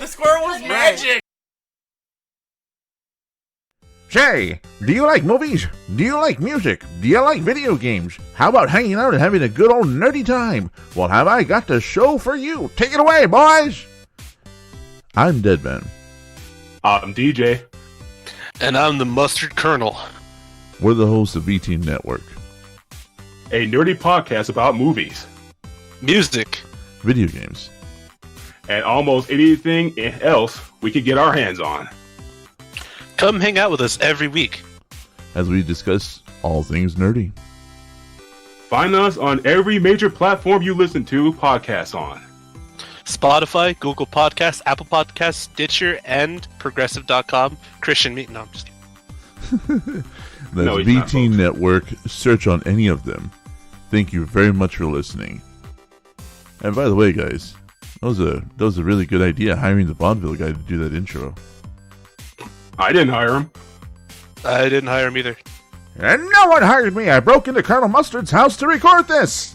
The squirrel was magic! Say, do you like movies? Do you like music? Do you like video games? How about hanging out and having a good old nerdy time? Well, have I got the show for you. Take it away, boys! I'm Deadman. I'm DJ. And I'm the Mustard Colonel. We're the hosts of VT Network. A nerdy podcast about movies, music, video games, and almost anything else we can get our hands on. Come hang out with us every week as we discuss all things nerdy. Find us on every major platform you listen to podcasts on. Spotify, Google Podcasts, Apple Podcasts, Stitcher, and Progressive.com. Christian Meat. No, I'm just kidding. That's VT Network. Search on any of them. Thank you very much for listening. And by the way, guys, that was a really good idea, hiring the vaudeville guy to do that intro. I didn't hire him. I didn't hire him either. And no one hired me. I broke into Colonel Mustard's house to record this.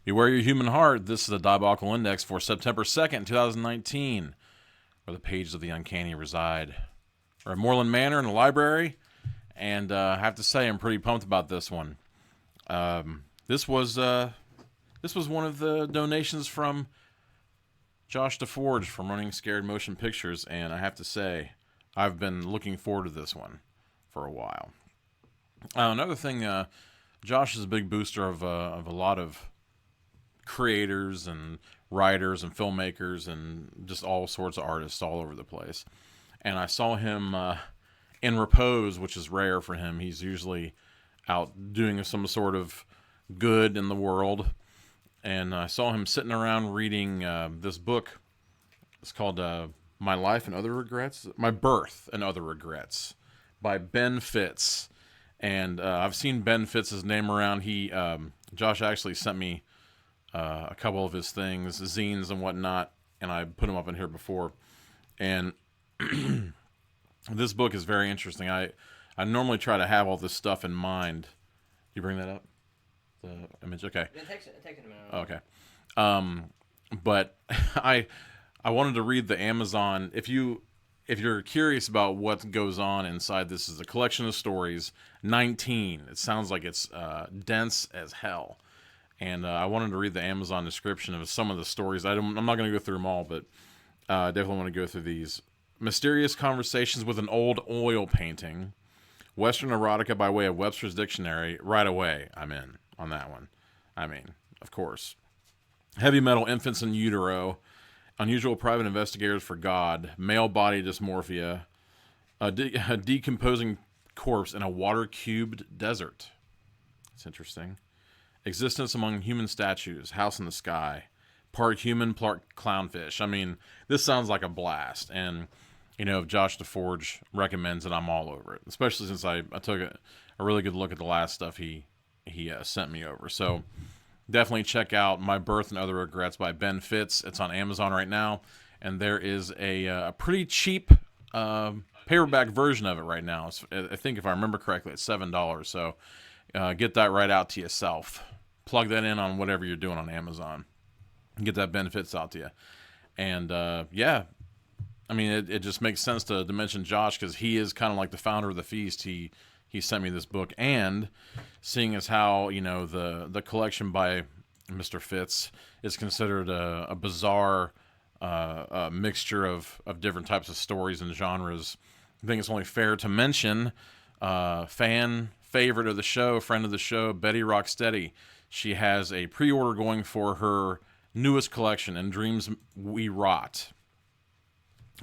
Beware your human heart. This is the Diabolical Index for September 2nd, 2019, where the pages of the uncanny reside. We're at Moreland Manor in the library, and I have to say I'm pretty pumped about this one. This was one of the donations from Josh DeForge from Running Scared Motion Pictures, and I have to say I've been looking forward to this one for a while. Another thing, Josh is a big booster of a lot of creators and writers and filmmakers and just all sorts of artists all over the place. And I saw him in repose, which is rare for him. He's usually out doing some sort of good in the world. And I saw him sitting around reading this book. It's called My Life and Other Regrets. My Birth and Other Regrets by Ben Fitz. And I've seen Ben Fitz's name around. Josh actually sent me a couple of his things, zines and whatnot, and I put them up in here before. And this book is very interesting. I normally try to have all this stuff in mind. You bring that up? The image? Okay. It takes a minute. Okay. But I wanted to read the Amazon. If you're curious about what goes on inside, this is a collection of stories. 19. It sounds like it's dense as hell. And I wanted to read the Amazon description of some of the stories. I'm not going to go through them all, but I definitely want to go through these. Mysterious conversations with an old oil painting. Western erotica by way of Webster's Dictionary. Right away, I'm in on that one. I mean, of course. Heavy metal infants in utero. Unusual private investigators for God. Male body dysmorphia. A decomposing corpse in a water-cubed desert. That's interesting. Existence among human statues. House in the sky. Part human, part clownfish. I mean, this sounds like a blast. And, if Josh DeForge recommends it, I'm all over it. Especially since I took a really good look at the last stuff he sent me over. So definitely check out My Birth and Other Regrets by Ben Fitz. It's on Amazon right now. And there is a pretty cheap paperback version of it right now. I think if I remember correctly, it's $7. So get that right out to yourself. Plug that in on whatever you're doing on Amazon. Get that Ben Fitz out to you. And yeah, I mean, it just makes sense to mention Josh because he is kind of like the founder of the Feast. He sent me this book, and seeing as how the collection by Mr. Fitz is considered a bizarre mixture of different types of stories and genres, I think it's only fair to mention fan favorite of the show, friend of the show, Betty Rocksteady. She has a pre-order going for her newest collection, In Dreams We Rot.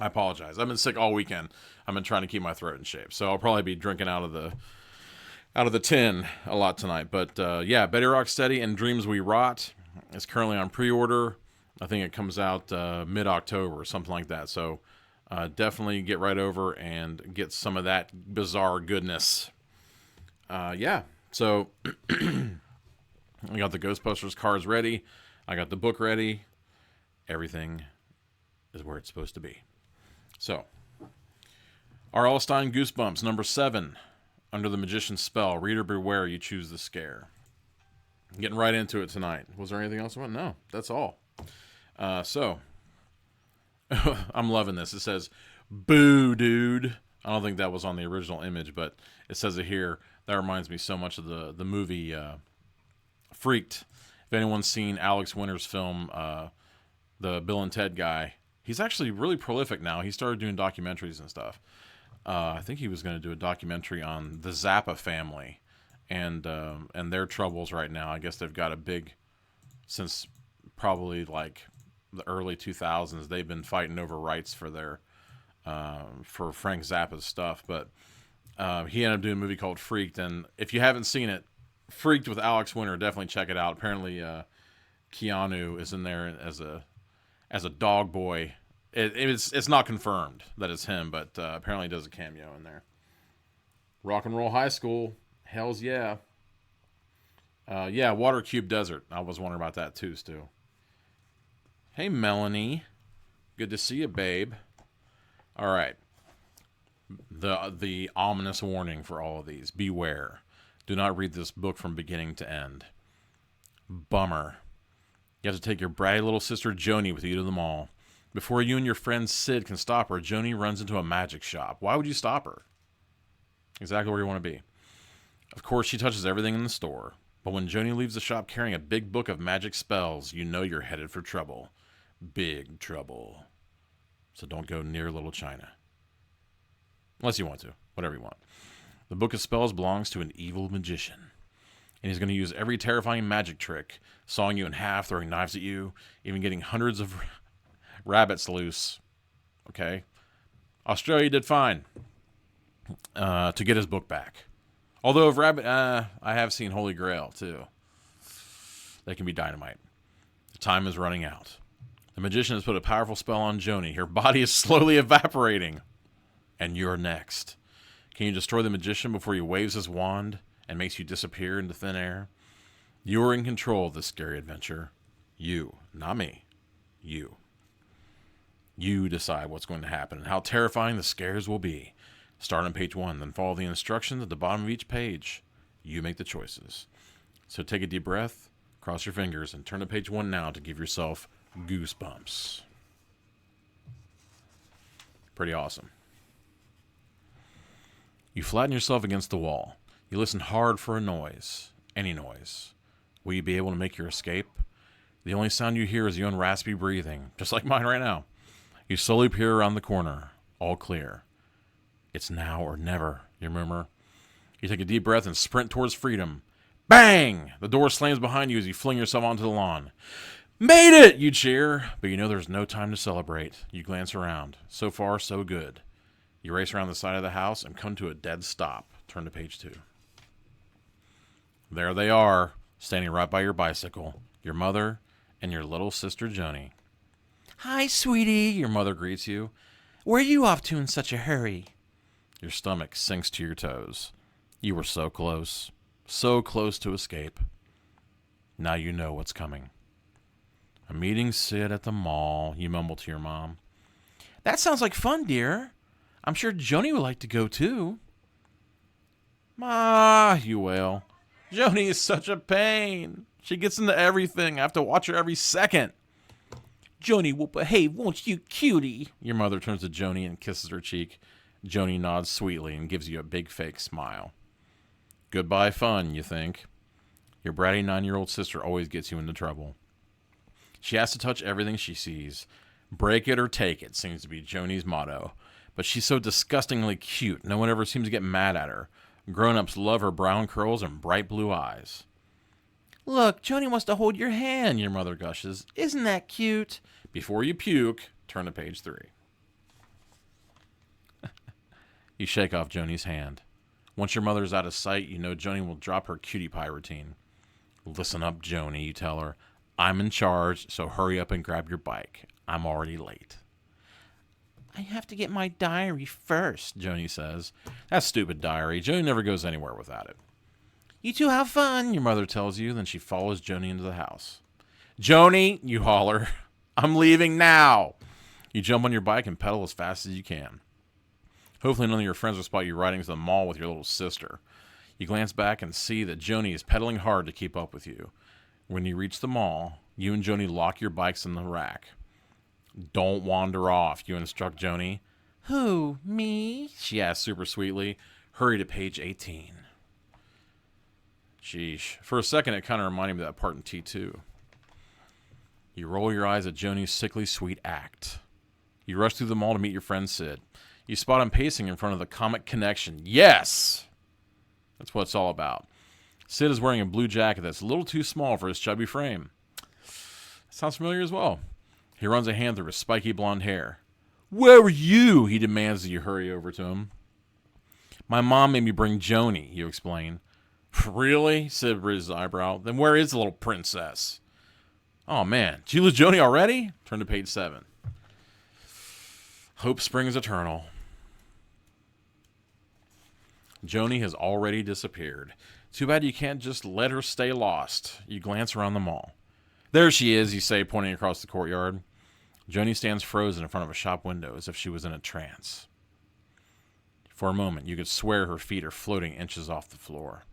I apologize. I've been sick all weekend. I've been trying to keep my throat in shape, so I'll probably be drinking out of the tin a lot tonight. But yeah, Betty Rocksteady, In Dreams We Rot is currently on pre-order. I think it comes out mid-October or something like that. So definitely get right over and get some of that bizarre goodness. Yeah, so I got the Ghostbusters cards ready. I got the book ready. Everything is where it's supposed to be. So, R.L. Stine Goosebumps, number 7. Under the Magician's Spell. Reader beware, you choose the scare. Getting right into it tonight. Was there anything else I want? No, that's all. So, I'm loving this. It says, boo, dude. I don't think that was on the original image, but it says it here. That reminds me so much of the movie Freaked. If anyone's seen Alex Winter's film, the Bill and Ted guy, he's actually really prolific now. He started doing documentaries and stuff. I think he was going to do a documentary on the Zappa family and their troubles right now. I guess they've got a big, since probably like the early 2000s, they've been fighting over rights for their for Frank Zappa's stuff. But he ended up doing a movie called Freaked, and if you haven't seen it, Freaked with Alex Winter, definitely check it out. Apparently, Keanu is in there as a dog boy. It's not confirmed that it's him, but apparently he does a cameo in there. Rock and Roll High School, hells yeah. Yeah, Water Cube Desert. I was wondering about that too, Stu. Hey, Melanie. Good to see you, babe. All right. The ominous warning for all of these. Beware. Do not read this book from beginning to end. Bummer. You have to take your bratty little sister Joni with you to the mall. Before you and your friend Sid can stop her, Joni runs into a magic shop. Why would you stop her? Exactly where you want to be. Of course, she touches everything in the store. But when Joni leaves the shop carrying a big book of magic spells, you know you're headed for trouble. Big trouble. So don't go near Little China. Unless you want to. Whatever you want. The book of spells belongs to an evil magician. And he's going to use every terrifying magic trick, sawing you in half, throwing knives at you, even getting hundreds of rabbits loose. Okay? Australia did fine to get his book back. Although if rabbit, I have seen Holy Grail too. They can be dynamite. The time is running out. The magician has put a powerful spell on Joni. Her body is slowly evaporating. And you're next. Can you destroy the magician before he waves his wand and makes you disappear into thin air? You are in control of this scary adventure. You, not me. You. You decide what's going to happen and how terrifying the scares will be. Start on page 1, then follow the instructions at the bottom of each page. You make the choices. So take a deep breath, cross your fingers, and turn to page 1 now to give yourself goosebumps. Pretty awesome. You flatten yourself against the wall. You listen hard for a noise. Any noise. Will you be able to make your escape? The only sound you hear is your own raspy breathing, just like mine right now. You slowly peer around the corner. All clear. It's now or never, you murmur. You take a deep breath and sprint towards freedom. Bang! The door slams behind you as you fling yourself onto the lawn. Made it! You cheer, but you know there's no time to celebrate. You glance around. So far, so good. You race around the side of the house and come to a dead stop. Turn to page 2. There they are, standing right by your bicycle. Your mother and your little sister Joni. Hi, sweetie, your mother greets you. Where are you off to in such a hurry? Your stomach sinks to your toes. You were so close to escape. Now you know what's coming. I'm meeting Sid at the mall, you mumble to your mom. That sounds like fun, dear. I'm sure Joni would like to go too. Ma, you wail. Joni is such a pain. She gets into everything. I have to watch her every second. Joni will behave, won't you, cutie? Your mother turns to Joni and kisses her cheek. Joni nods sweetly and gives you a big fake smile. Goodbye fun, you think. Your bratty 9-year-old sister always gets you into trouble. She has to touch everything she sees. Break it or take it seems to be Joni's motto. But she's so disgustingly cute, no one ever seems to get mad at her. Grown-ups love her brown curls and bright blue eyes. Look, Joni wants to hold your hand, your mother gushes. Isn't that cute? Before you puke, turn to page 3. You shake off Joni's hand. Once your mother's out of sight, you know Joni will drop her cutie pie routine. Listen up, Joni, you tell her. I'm in charge, so hurry up and grab your bike. I'm already late. I have to get my diary first, Joni says. That stupid diary. Joni never goes anywhere without it. You two have fun, your mother tells you. Then she follows Joni into the house. Joni, you holler. I'm leaving now. You jump on your bike and pedal as fast as you can. Hopefully none of your friends will spot you riding to the mall with your little sister. You glance back and see that Joni is pedaling hard to keep up with you. When you reach the mall, you and Joni lock your bikes in the rack. Don't wander off, you instruct Joni. Who, me? She asks super sweetly. Hurry to page 18. Sheesh. For a second, it kind of reminded me of that part in T2. You roll your eyes at Joni's sickly sweet act. You rush through the mall to meet your friend Sid. You spot him pacing in front of the Comic Connection. Yes! That's what it's all about. Sid is wearing a blue jacket that's a little too small for his chubby frame. Sounds familiar as well. He runs a hand through his spiky blonde hair. Where were you? He demands as you hurry over to him. My mom made me bring Joni, you explain. Really? Sid raises his eyebrow. Then where is the little princess? Oh man, did you lose Joni already? Turn to page 7. Hope springs eternal. Joni has already disappeared. Too bad you can't just let her stay lost. You glance around the mall. There she is, you say, pointing across the courtyard. Joni stands frozen in front of a shop window as if she was in a trance. For a moment, you could swear her feet are floating inches off the floor.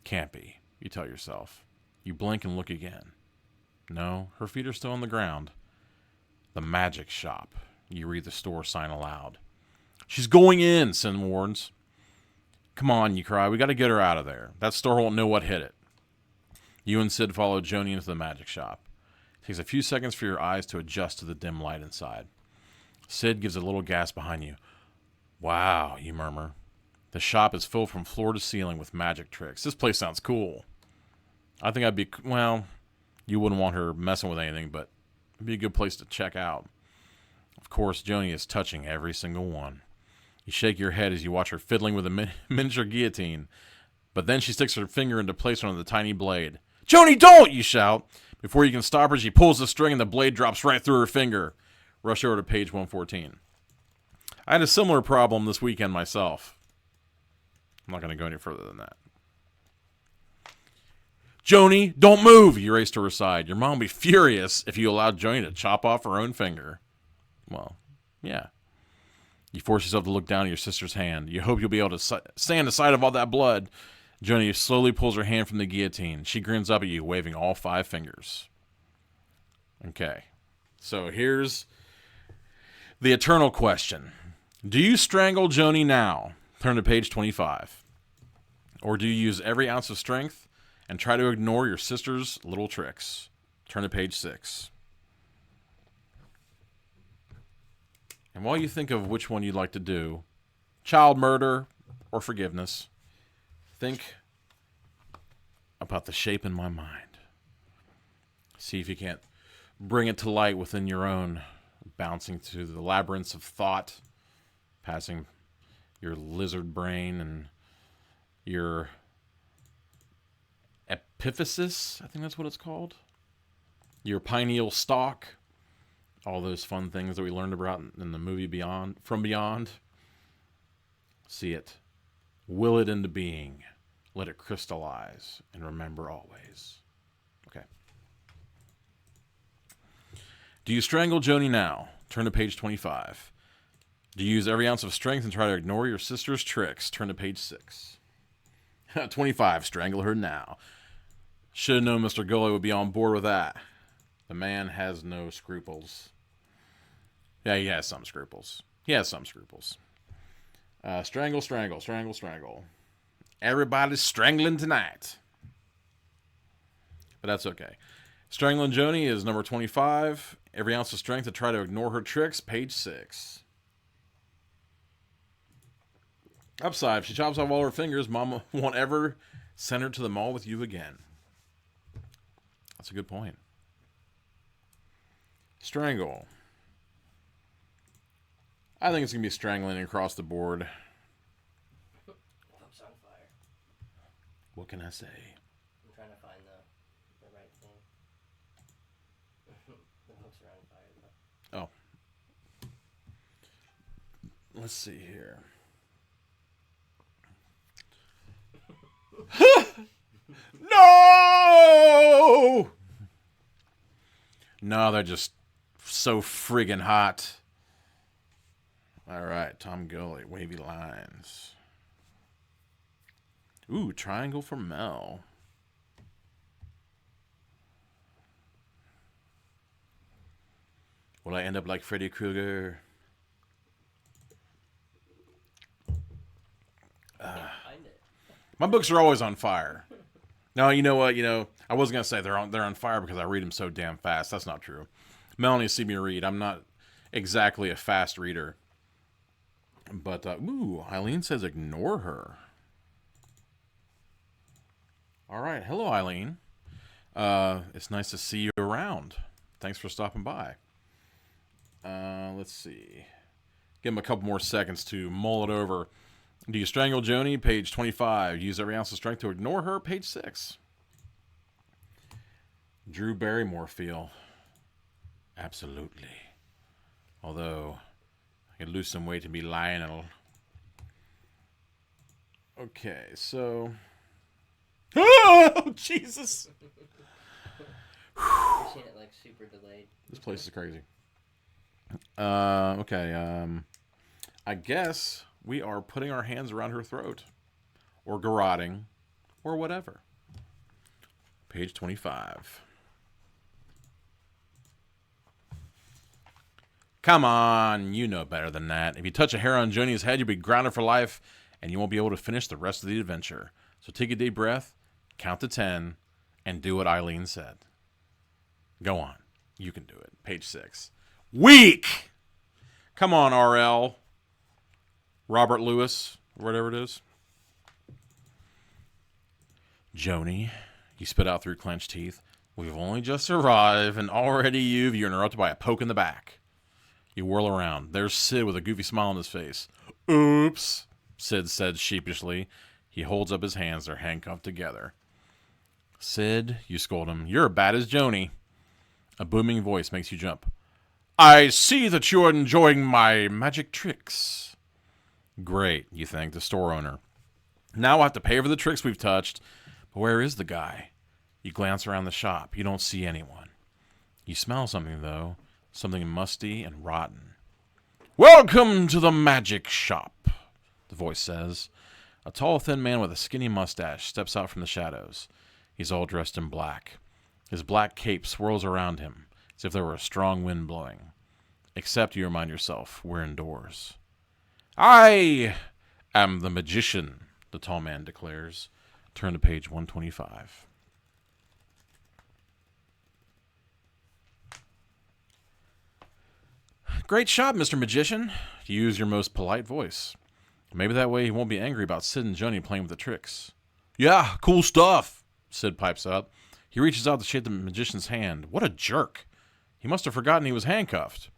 Can't be, you tell yourself. You blink and look again. No, her feet are still on the ground. The magic shop. You read the store sign aloud. She's going in, Sid warns. Come on, you cry. We got to get her out of there. That store won't know what hit it. You and Sid follow Joni into the magic shop. It takes a few seconds for your eyes to adjust to the dim light inside. Sid gives a little gasp behind you. Wow, you murmur. The shop is filled from floor to ceiling with magic tricks. This place sounds cool. I think I'd be, well, you wouldn't want her messing with anything, but it'd be a good place to check out. Of course, Joni is touching every single one. You shake your head as you watch her fiddling with a miniature guillotine. But then she sticks her finger into place on the tiny blade. Joni, don't! You shout. Before you can stop her, she pulls the string and the blade drops right through her finger. Rush over to page 114. I had a similar problem this weekend myself. I'm not going to go any further than that. Joni, don't move! You race to her side. Your mom will be furious if you allowed Joni to chop off her own finger. Well, yeah. You force yourself to look down at your sister's hand. You hope you'll be able to stand the sight of all that blood. Joni slowly pulls her hand from the guillotine. She grins up at you, waving all 5 fingers. Okay. So here's the eternal question. Do you strangle Joni now? Turn to page 25. Or do you use every ounce of strength and try to ignore your sister's little tricks? Turn to page 6. And while you think of which one you'd like to do, child murder or forgiveness, think about the shape in my mind. See if you can't bring it to light within your own, bouncing through the labyrinths of thought, passing your lizard brain and your epiphysis, I think that's what it's called. Your pineal stalk. All those fun things that we learned about in the movie From Beyond. See it. Will it into being. Let it crystallize. And remember always. Okay. Do you strangle Joni now? Turn to page 25. Do you use every ounce of strength and try to ignore your sister's tricks? Turn to page 6. 25. Strangle her now. Should have known Mr. Gully would be on board with that. The man has no scruples. Yeah, he has some scruples. Strangle, strangle, strangle, strangle. Everybody's strangling tonight. But that's okay. Strangling Joni is number 25. Every ounce of strength to try to ignore her tricks, page 6. Upside, if she chops off all her fingers, Mama won't ever send her to the mall with you again. That's a good point. Strangle. I think it's going to be strangling across the board. Hook's on fire. What can I say? I'm trying to find the right thing. The hooks are on fire, though. Oh. Let's see here. No! No, they're just so friggin' hot. All right, Tom Gully, wavy lines. Ooh, triangle for Mel. Will I end up like Freddy Krueger? Find it. My books are always on fire. No, you know what? I wasn't gonna say they're on fire because I read them so damn fast. That's not true. Melanie see me read. I'm not exactly a fast reader. But Eileen says ignore her. All right, hello Eileen. It's nice to see you around. Thanks for stopping by. Let's see. Give him a couple more seconds to mull it over. Do you strangle Joni? Page 25. Use every ounce of strength to ignore her? Page 6. Drew Barrymore feel. Absolutely. Although, I could lose some weight to be Lionel. Okay, so... Oh, Jesus! I've seen it like super delayed. This place is crazy. Okay, I guess we are putting our hands around her throat. Or garroting. Or whatever. Page 25. Come on, you know better than that. If you touch a hair on Joni's head, you'll be grounded for life, and you won't be able to finish the rest of the adventure. So take a deep breath, count to 10, and do what Eileen said. Go on. You can do it. Page 6. Weak! Come on, RL. Robert Lewis, whatever it is. Joni, you spit out through clenched teeth. We've only just arrived, and already you're interrupted by a poke in the back. You whirl around. There's Sid with a goofy smile on his face. Oops, Sid said sheepishly. He holds up his hands. They're handcuffed together. Sid, you scold him. You're bad as Joni. A booming voice makes you jump. I see that you're enjoying my magic tricks. Great, you think, the store owner. Now we'll have to pay for the tricks we've touched. But where is the guy? You glance around the shop. You don't see anyone. You smell something, though. Something musty and rotten. Welcome to the magic shop, the voice says. A tall, thin man with a skinny mustache steps out from the shadows. He's all dressed in black. His black cape swirls around him, as if there were a strong wind blowing. Except, you remind yourself, we're indoors. I am the magician, the tall man declares. Turn to page 125. Great shot, Mr. Magician. Use your most polite voice. Maybe that way he won't be angry about Sid and Joni playing with the tricks. Yeah, cool stuff, Sid pipes up. He reaches out to shake the magician's hand. What a jerk. He must have forgotten he was handcuffed.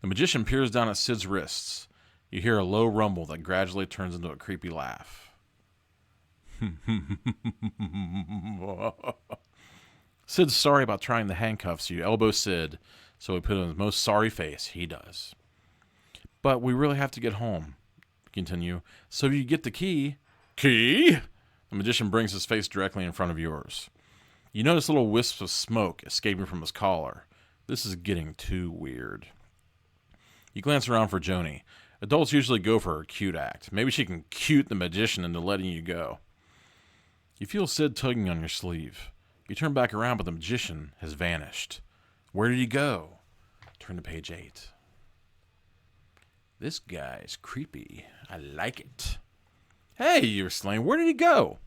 The magician peers down at Sid's wrists. You hear a low rumble that gradually turns into a creepy laugh. Sid's sorry about trying the handcuffs. You elbow Sid, so he put on his most sorry face. He does. But we really have to get home. Continue. So you get the key. Key? The magician brings his face directly in front of yours. You notice little wisps of smoke escaping from his collar. This is getting too weird. You glance around for Joni. Adults usually go for her cute act. Maybe she can cute the magician into letting you go. You feel Sid tugging on your sleeve. You turn back around, but the magician has vanished. Where did he go? Turn to page 8. This guy's creepy. I like it. Hey, you exclaim. Where did he go?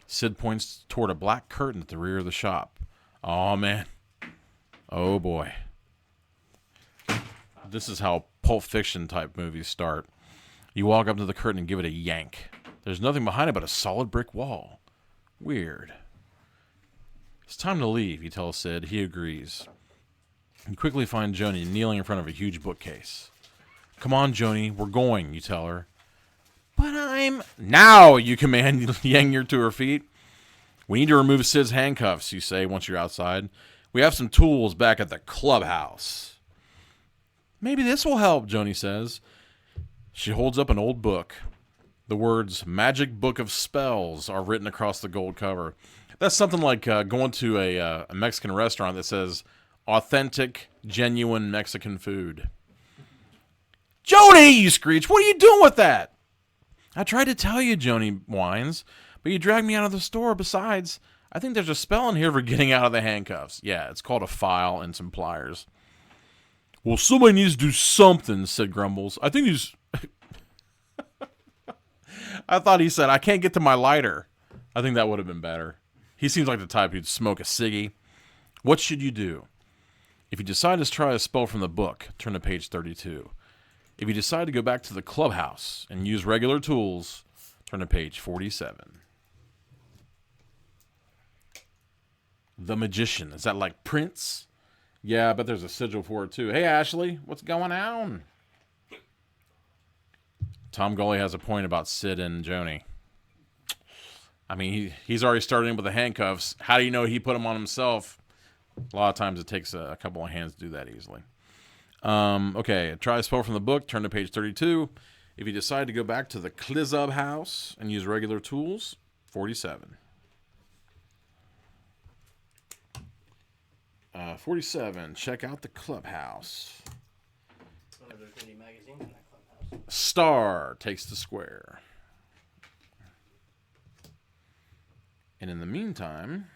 Sid points toward a black curtain at the rear of the shop. Oh, man. Oh, boy. This is how Pulp Fiction type movies start. You walk up to the curtain and give it a yank. There's nothing behind it but a solid brick wall. Weird. It's time to leave, you tell Sid. He agrees. You quickly find Joni kneeling in front of a huge bookcase. Come on, Joni, we're going, you tell her. But I'm... Now, you command, yanking her to her feet. We need to remove Sid's handcuffs, you say once you're outside. We have some tools back at the clubhouse. Maybe this will help, Joni says. She holds up an old book. The words Magic Book of Spells are written across the gold cover. That's something like going to a Mexican restaurant that says authentic, genuine Mexican food. Joni, you screech, what are you doing with that? I tried to tell you, Joni whines, but you dragged me out of the store. Besides, I think there's a spell in here for getting out of the handcuffs. Yeah, it's called a file and some pliers. Well, somebody needs to do something, Sid grumbles. I think he's... I thought he said, I can't get to my lighter. I think that would have been better. He seems like the type who'd smoke a ciggy. What should you do? If you decide to try a spell from the book, turn to page 32. If you decide to go back to the clubhouse and use regular tools, turn to page 47. The Magician. Is that like Prince? Yeah, I bet there's a sigil for it too. Hey, Ashley, what's going on? Tom Gully has a point about Sid and Joni. I mean, he's already starting with the handcuffs. How do you know he put them on himself? A lot of times it takes a couple of hands to do that easily. Okay, try a spell from the book. Turn to page 32. If you decide to go back to the Klizub house and use regular tools, 47. 47. Check out the clubhouse. Wonder if there's going to be magazines in that clubhouse. Star takes the square. And in the meantime,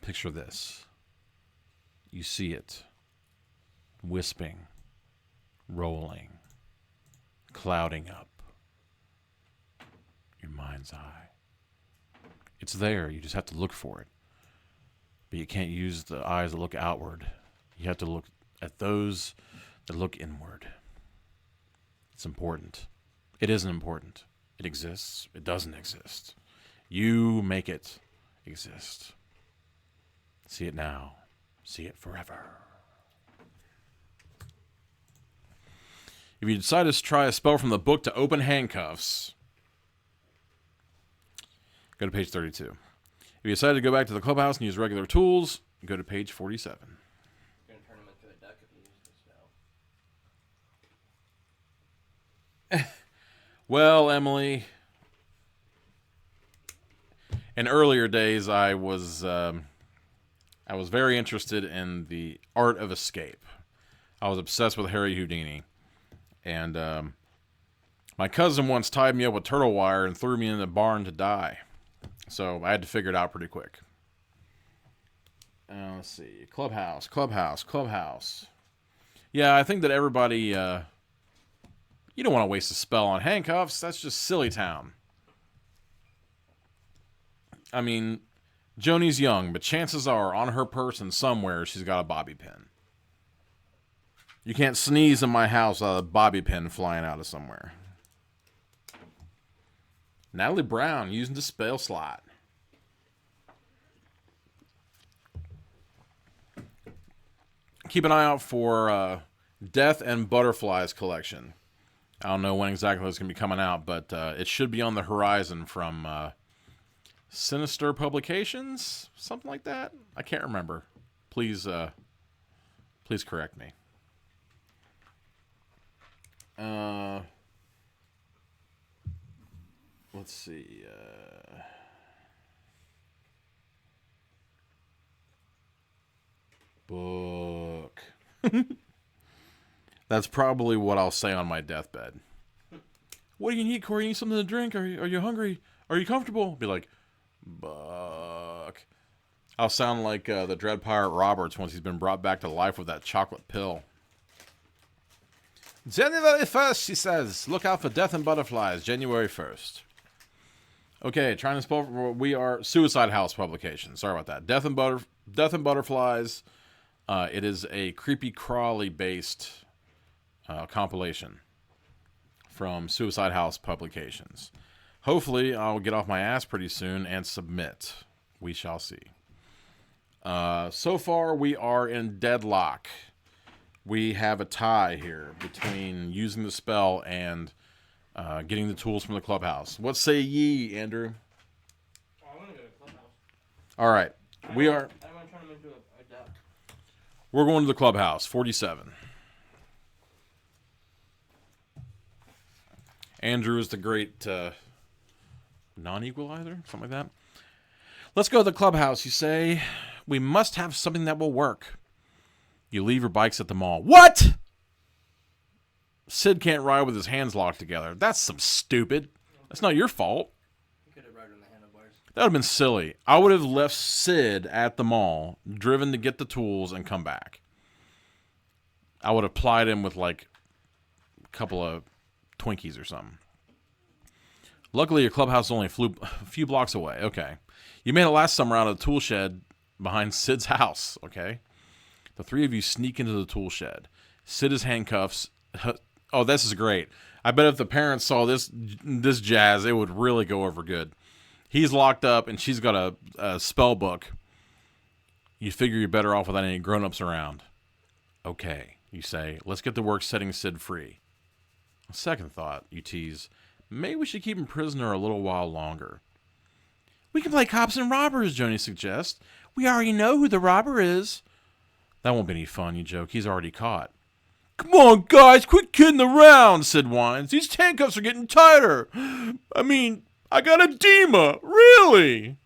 picture this. You see it. Wisping. Rolling. Clouding up. Your mind's eye. It's there. You just have to look for it. But you can't use the eyes that look outward. You have to look at those that look inward. It's important. It isn't important. It exists. It doesn't exist. You make it exist. See it now. See it forever. If you decide to try a spell from the book to open handcuffs, go to page 32. If you decide to go back to the clubhouse and use regular tools, go to page 47. You're going to turn him into a duck if you use the spell. Well, Emily, in earlier days, I was very interested in the art of escape. I was obsessed with Harry Houdini, and my cousin once tied me up with turtle wire and threw me in the barn to die. So I had to figure it out pretty quick. Let's see, clubhouse. Yeah, I think that everybody. You don't want to waste a spell on handcuffs. That's just silly town. I mean, Joni's young, but chances are on her person somewhere she's got a bobby pin. You can't sneeze in my house without a bobby pin flying out of somewhere. Natalie Brown using the spell slot. Keep an eye out for Death and Butterflies collection. I don't know when exactly it's going to be coming out, but it should be on the horizon from Sinister Publications, something like that. I can't remember. Please correct me. Let's see. Book. That's probably what I'll say on my deathbed. What do you need, Corey? You need something to drink? Are you hungry? Are you comfortable? Be like, Buck. I'll sound like the Dread Pirate Roberts once he's been brought back to life with that chocolate pill. January 1st, she says. Look out for Death and Butterflies, January 1st. Okay, trying to spell. We are Suicide House Publications. Sorry about that. Death and Butterflies. It is a creepy crawly based compilation from Suicide House Publications. Hopefully, I'll get off my ass pretty soon and submit. We shall see. So far, we are in deadlock. We have a tie here between using the spell and getting the tools from the clubhouse. What say ye, Andrew? I want to go to the clubhouse. All right. I want to turn him into a duck. We're going to the clubhouse, 47. Andrew is the great non-equalizer, something like that. Let's go to the clubhouse. You say, we must have something that will work. You leave your bikes at the mall. What? Sid can't ride with his hands locked together. That's some stupid. That's not your fault. You could have rode on the handlebars. That would have been silly. I would have left Sid at the mall, driven to get the tools, and come back. I would have plied him with like a couple of Twinkies or something. Luckily, your clubhouse is only a few blocks away. Okay. You made it last summer out of the tool shed behind Sid's house. Okay. The three of you sneak into the tool shed. Sid is handcuffs. Oh, this is great. I bet if the parents saw this jazz, it would really go over good. He's locked up, and she's got a spell book. You figure you're better off without any grown-ups around. Okay, you say, let's get to work setting Sid free. Second thought, you tease, maybe we should keep him prisoner a little while longer. We can play cops and robbers, Joni suggests. We already know who the robber is. That won't be any fun, you joke. He's already caught. Come on, guys, quit kidding around, Sid whines. These handcuffs are getting tighter. I mean, I got edema. Really?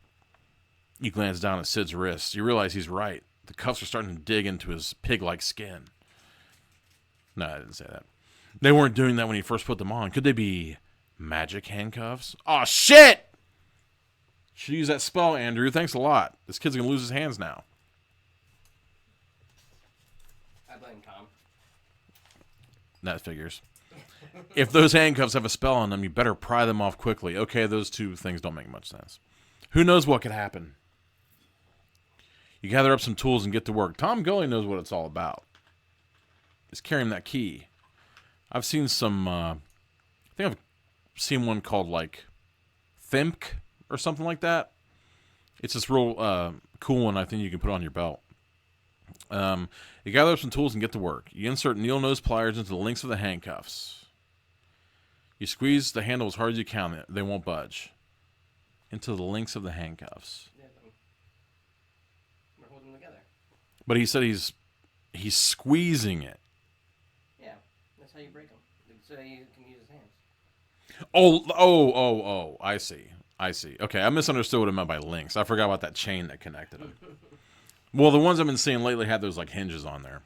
You glance down at Sid's wrists. You realize he's right. The cuffs are starting to dig into his pig-like skin. No, I didn't say that. They weren't doing that when he first put them on. Could they be magic handcuffs? Aw, shit! Should use that spell, Andrew. Thanks a lot. This kid's going to lose his hands now. I blame Tom. That figures. If those handcuffs have a spell on them, you better pry them off quickly. Okay, those two things don't make much sense. Who knows what could happen? You gather up some tools and get to work. Tom Gully knows what it's all about. He's carrying that key. I've seen some, I think I've seen one called, like, Thimk or something like that. It's this real cool one I think you can put on your belt. You gather up some tools and get to work. You insert needle nose pliers into the links of the handcuffs. You squeeze the handle as hard as you can. They won't budge. Into the links of the handcuffs. Yeah, we're holding them together. But he said he's squeezing it. Yeah, that's how you break them. So you can use his hands. Oh, I see. Okay, I misunderstood what it meant by links. I forgot about that chain that connected them. Well, the ones I've been seeing lately had those like hinges on there.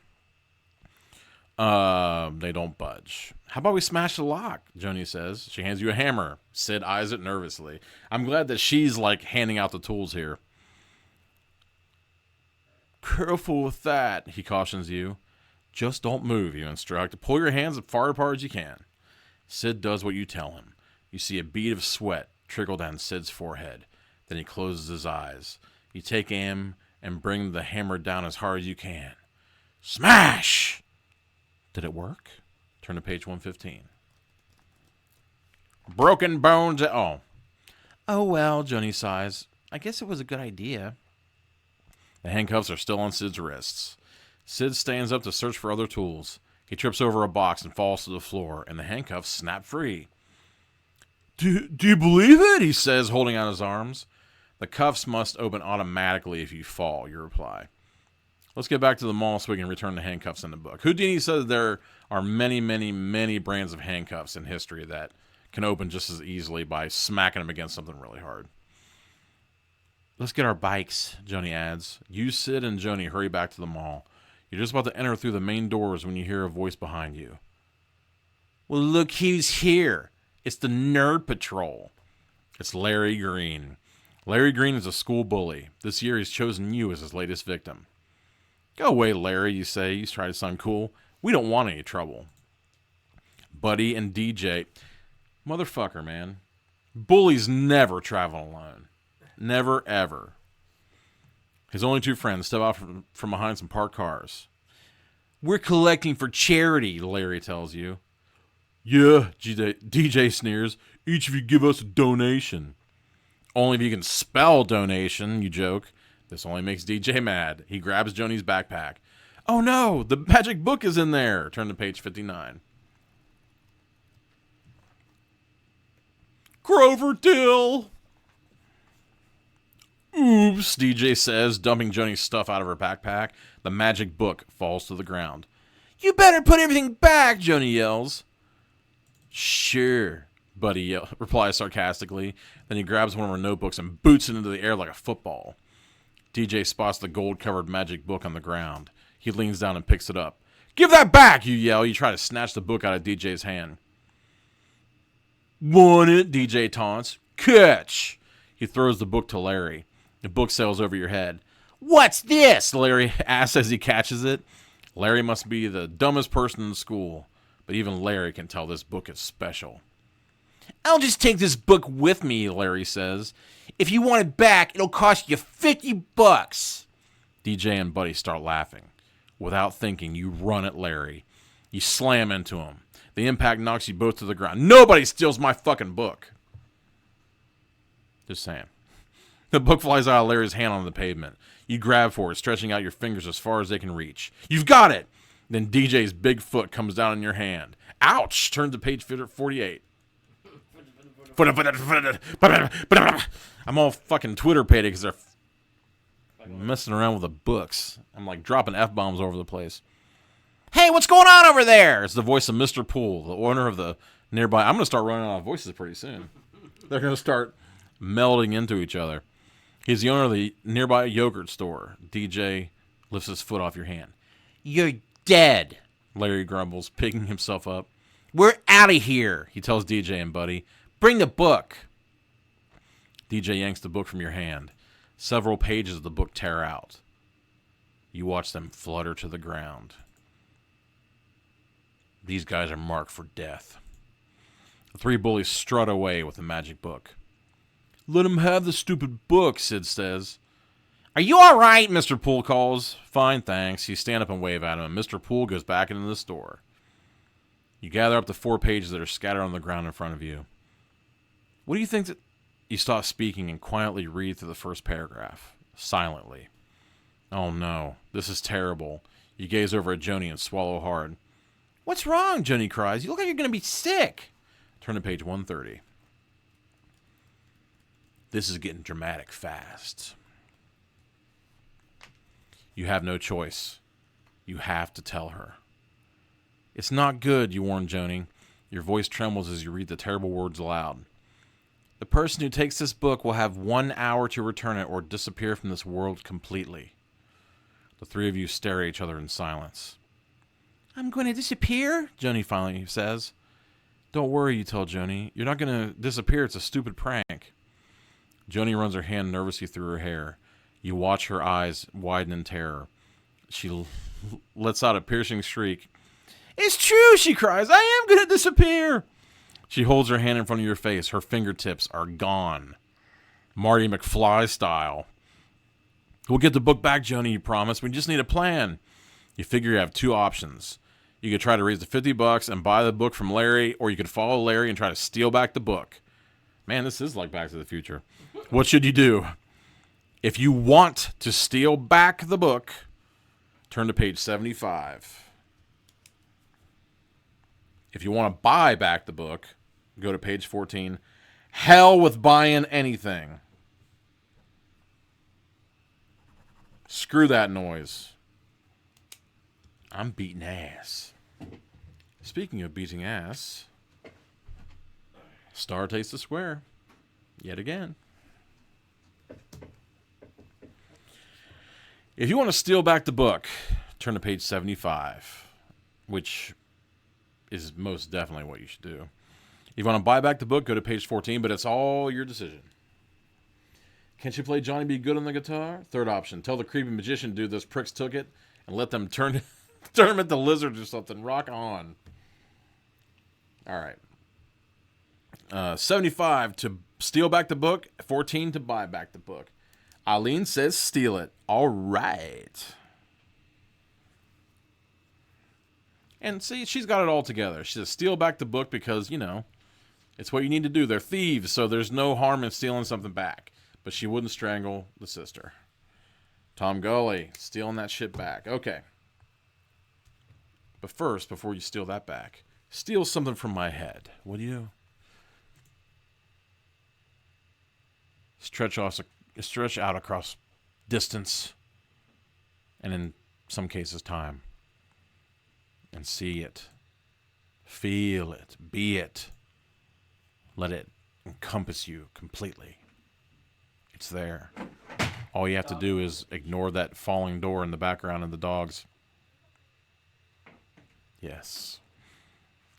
They don't budge. How about we smash the lock? Joni says. She hands you a hammer. Sid eyes it nervously. I'm glad that she's like handing out the tools here. Careful with that, he cautions you. Just don't move, you instruct. Pull your hands as far apart as you can. Sid does what you tell him. You see a bead of sweat trickle down Sid's forehead. Then he closes his eyes. You take aim and bring the hammer down as hard as you can. Smash! Did it work? Turn to page 115. Broken bones. Oh well, Joni sighs. I guess it was a good idea. The handcuffs are still on Sid's wrists. Sid stands up to search for other tools. He trips over a box and falls to the floor, and the handcuffs snap free. Do you believe it? He says, holding out his arms. The cuffs must open automatically if you fall, you reply. Let's get back to the mall so we can return the handcuffs in the book. Houdini says there are many, many, many brands of handcuffs in history that can open just as easily by smacking them against something really hard. Let's get our bikes, Joni adds. You, Sid, and Joni hurry back to the mall. You're just about to enter through the main doors when you hear a voice behind you. Well, look who's here. It's the Nerd Patrol. It's Larry Green. Larry Green is a school bully. This year he's chosen you as his latest victim. Go away, Larry, you say. You try to sound cool. We don't want any trouble. Buddy and DJ. Motherfucker, man. Bullies never travel alone. Never, ever. His only two friends step out from behind some parked cars. We're collecting for charity, Larry tells you. Yeah, DJ sneers. Each of you give us a donation. Only if you can spell donation, you joke. This only makes DJ mad. He grabs Joni's backpack. Oh no, the magic book is in there. Turn to page 59. Grover Dill. Oops, DJ says, dumping Joni's stuff out of her backpack. The magic book falls to the ground. You better put everything back, Joni yells. Sure, Buddy replies sarcastically. Then he grabs one of her notebooks and boots it into the air like a football. DJ spots the gold-covered magic book on the ground. He leans down and picks it up. Give that back, you yell. You try to snatch the book out of DJ's hand. Want it, DJ taunts. Catch! He throws the book to Larry. The book sails over your head. What's this? Larry asks as he catches it. Larry must be the dumbest person in school, but even Larry can tell this book is special. I'll just take this book with me, Larry says. If you want it back, it'll cost you $50. DJ and Buddy start laughing. Without thinking, you run at Larry. You slam into him. The impact knocks you both to the ground. Nobody steals my fucking book. Just saying. The book flies out of Larry's hand on the pavement. You grab for it, stretching out your fingers as far as they can reach. You've got it! Then DJ's big foot comes down in your hand. Ouch! Turn to page 48. I'm all fucking Twitter-pated because they're messing around with the books. I'm like dropping F-bombs over the place. Hey, what's going on over there? It's the voice of Mr. Poole, the owner of the nearby... I'm going to start running out of voices pretty soon. They're going to start melding into each other. He's the owner of the nearby yogurt store. DJ lifts his foot off your hand. You're dead, Larry grumbles, picking himself up. We're out of here, he tells DJ and Buddy. Bring the book. DJ yanks the book from your hand. Several pages of the book tear out. You watch them flutter to the ground. These guys are marked for death. The three bullies strut away with the magic book. Let him have the stupid book, Sid says. Are you all right? Mr. Poole calls. Fine, thanks. You stand up and wave at him, and Mr. Poole goes back into the store. You gather up the 4 pages that are scattered on the ground in front of you. What do you think that... You stop speaking and quietly read through the first paragraph, silently. Oh no, this is terrible. You gaze over at Joni and swallow hard. What's wrong? Joni cries. You look like you're going to be sick. Turn to page 130. This is getting dramatic fast. You have no choice. You have to tell her. It's not good, you warn Joni. Your voice trembles as you read the terrible words aloud. The person who takes this book will have 1 hour to return it or disappear from this world completely. The three of you stare at each other in silence. I'm going to disappear, Joni finally says. Don't worry, you tell Joni. You're not going to disappear. It's a stupid prank. Joni runs her hand nervously through her hair. You watch her eyes widen in terror. She lets out a piercing shriek. It's true, she cries. I am going to disappear. She holds her hand in front of your face. Her fingertips are gone. Marty McFly style. We'll get the book back, Joni, you promise. We just need a plan. You figure you have two options. You could try to raise the $50 and buy the book from Larry, or you could follow Larry and try to steal back the book. Man, this is like Back to the Future. What should you do? If you want to steal back the book, turn to page 75. If you want to buy back the book, go to page 14. Hell with buying anything. Screw that noise. I'm beating ass. Speaking of beating ass, Star takes the square. Yet again. If you want to steal back the book, turn to page 75, which is most definitely what you should do. If you want to buy back the book, go to page 14, but it's all your decision. Can't you play Johnny B. Good on the guitar? Third option. Tell the creepy magician dude those pricks took it and let them turn them into lizards or something. Rock on. All right. 75 to steal back the book. 14 to buy back the book. Eileen says steal it. All right. And see, she's got it all together. She says steal back the book because, you know, it's what you need to do. They're thieves, so there's no harm in stealing something back. But she wouldn't strangle the sister. Tom Gully, stealing that shit back. Okay. But first, before you steal that back, steal something from my head. Would you? Stretch out across distance, and in some cases time, and see it, feel it, be it. Let it encompass you completely. It's there. All you have to do is ignore that falling door in the background and the dogs. Yes.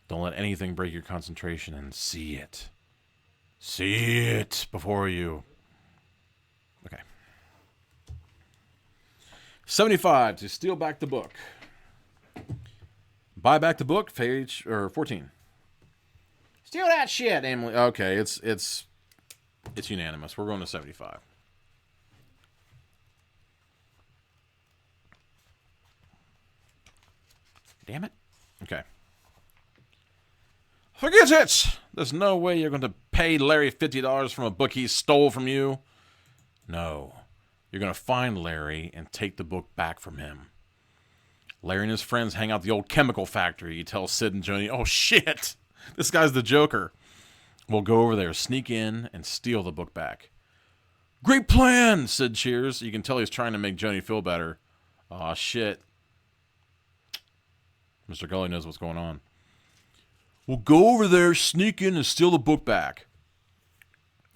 Don't let anything break your concentration and see it. See it before you. Okay. 75 to steal back the book. Buy back the book, page or 14. Steal that shit, Emily. Okay, it's unanimous. We're going to 75. Damn it. Okay. Forget it! There's no way you're going to pay Larry $50 from a book he stole from you. No. You're going to find Larry and take the book back from him. Larry and his friends hang out at the old chemical factory. You tell Sid and Joni, oh shit, this guy's the Joker. We'll go over there, sneak in, and steal the book back. Great plan, Sid cheers. You can tell he's trying to make Joni feel better. Aw, shit. Mr. Gully knows what's going on. We'll go over there, sneak in, and steal the book back.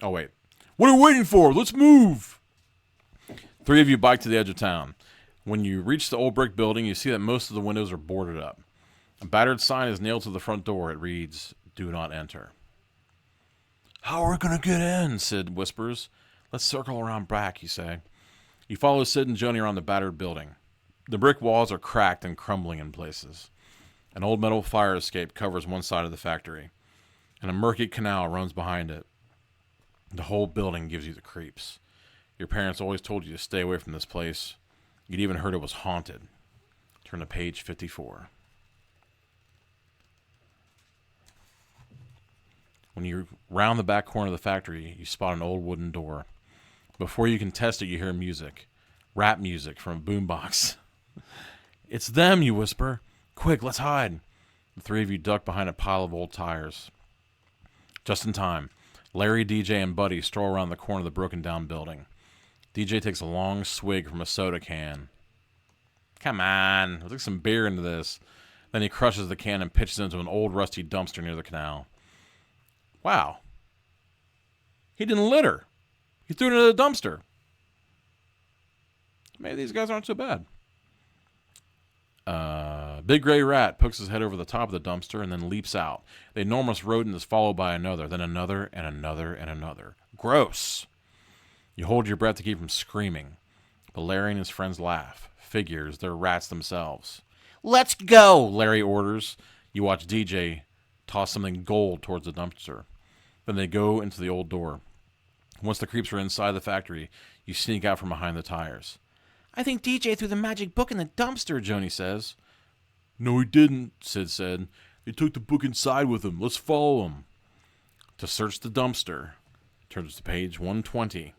Oh, wait. What are we waiting for? Let's move. Three of you bike to the edge of town. When you reach the old brick building, you see that most of the windows are boarded up. A battered sign is nailed to the front door. It reads, "Do not enter." How are we going to get in? Sid whispers. Let's circle around back, you say. You follow Sid and Joni around the battered building. The brick walls are cracked and crumbling in places. An old metal fire escape covers one side of the factory, and a murky canal runs behind it. The whole building gives you the creeps. Your parents always told you to stay away from this place. You'd even heard it was haunted. Turn to page 54. When you round the back corner of the factory, you spot an old wooden door. Before you can test it, you hear music. Rap music from a boombox. It's them, you whisper. Quick, let's hide. The three of you duck behind a pile of old tires. Just in time, Larry, DJ, and Buddy stroll around the corner of the broken-down building. DJ takes a long swig from a soda can. Come on, let's get some beer into this. Then he crushes the can and pitches into an old rusty dumpster near the canal. Wow. He didn't litter. He threw it into the dumpster. Maybe these guys aren't so bad. Big gray rat pokes his head over the top of the dumpster and then leaps out. The enormous rodent is followed by another, then another, and another, and another. Gross. You hold your breath to keep from screaming. But Larry and his friends laugh. Figures, they're rats themselves. Let's go, Larry orders. You watch DJ toss something gold towards the dumpster. Then they go into the old door. Once the creeps are inside the factory, you sneak out from behind the tires. I think DJ threw the magic book in the dumpster, Joni says. No, he didn't, Sid said. They took the book inside with him. Let's follow him. To search the dumpster, turns to page 120.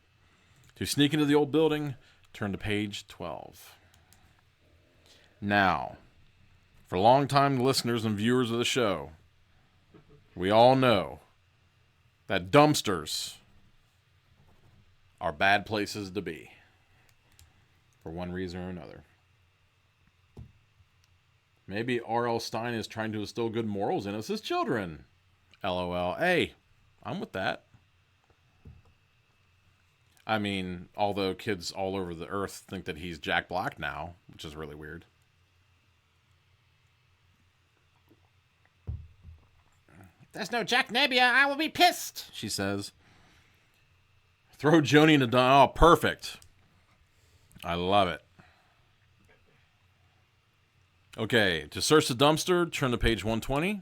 To sneak into the old building, turn to page 12. Now, for long-time listeners and viewers of the show, we all know that dumpsters are bad places to be. For one reason or another. Maybe R.L. Stine is trying to instill good morals in us as children. LOL. Hey, I'm with that. I mean, although kids all over the earth think that he's Jack Black now, which is really weird. If there's no Jack Nebia, I will be pissed, she says. Throw Joni in the oh, perfect. I love it. Okay, to search the dumpster, turn to page 120.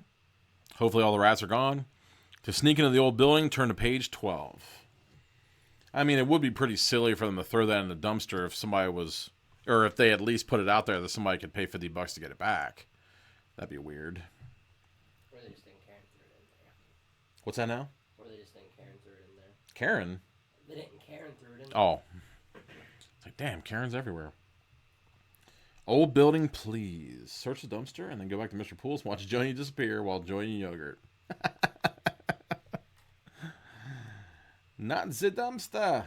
Hopefully all the rats are gone. To sneak into the old building, turn to page 12. I mean, it would be pretty silly for them to throw that in the dumpster if somebody was, or if they at least put it out there that somebody could pay $50 to get it back. That'd be weird. Or they just think Karen threw it in there. What's that now? Or they just think Karen threw it in there. Karen? They didn't Karen threw it in there. Oh. It's like, damn, Karen's everywhere. Old building, please. Search the dumpster and then go back to Mr. Pools and watch Joni disappear while enjoying yogurt. Not the dumpster.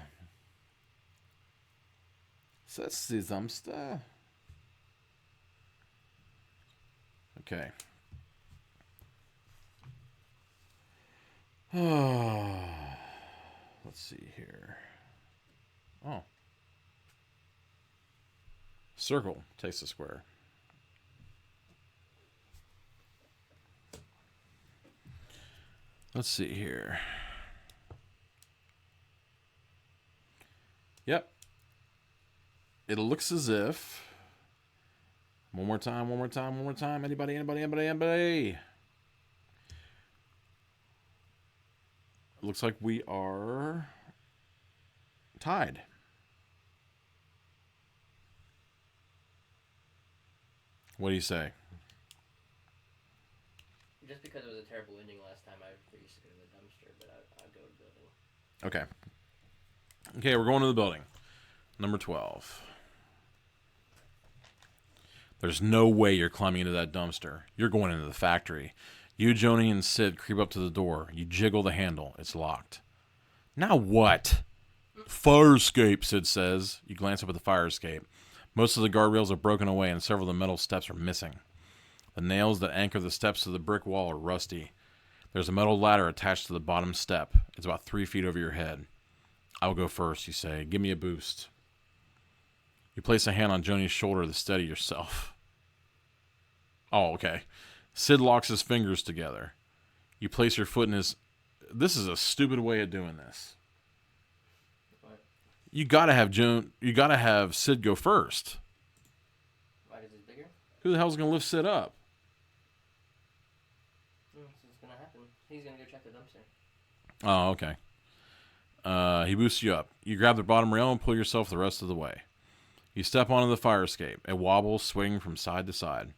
That's the dumpster. Okay. Let's see here. Oh. Circle takes the square. Let's see here. Yep. It looks as if. One more time. Anybody? It looks like we are tied. What do you say? Just because it was a terrible ending last time, I would freeze to go to the dumpster, but I'd go to the building. Okay. Okay, we're going to the building. Number 12. There's no way you're climbing into that dumpster. You're going into the factory. You, Joni, and Sid creep up to the door. You jiggle the handle. It's locked. Now what? Fire escape, Sid says. You glance up at the fire escape. Most of the guardrails are broken away and several of the metal steps are missing. The nails that anchor the steps to the brick wall are rusty. There's a metal ladder attached to the bottom step. It's about 3 feet over your head. I'll go first, you say. Give me a boost. You place a hand on Joni's shoulder to steady yourself. Oh, okay. Sid locks his fingers together. You place your foot in his... This is a stupid way of doing this. What? You gotta have Sid go first. Why is it bigger? Who the hell's gonna lift Sid up? This is gonna happen. He's gonna go check the dumpster. Oh, okay. He boosts you up. You grab the bottom rail and pull yourself the rest of the way. You step onto the fire escape. It wobbles, swinging from side to side.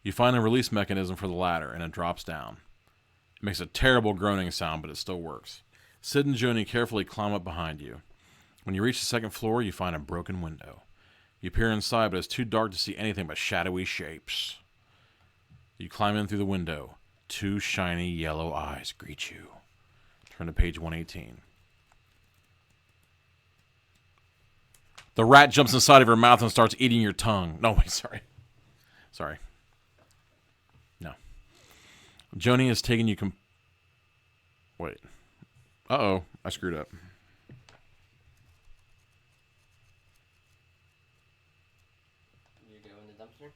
You find a release mechanism for the ladder, and it drops down. It makes a terrible groaning sound, but it still works. Sid and Joni carefully climb up behind you. When you reach the second floor, you find a broken window. You peer inside, but it's too dark to see anything but shadowy shapes. You climb in through the window. 2 shiny yellow eyes greet you. Turn to page 118. The rat jumps inside of your mouth and starts eating your tongue. No, wait, sorry. Joni has taken you Wait. Uh-oh. I screwed up. You go in the dumpster?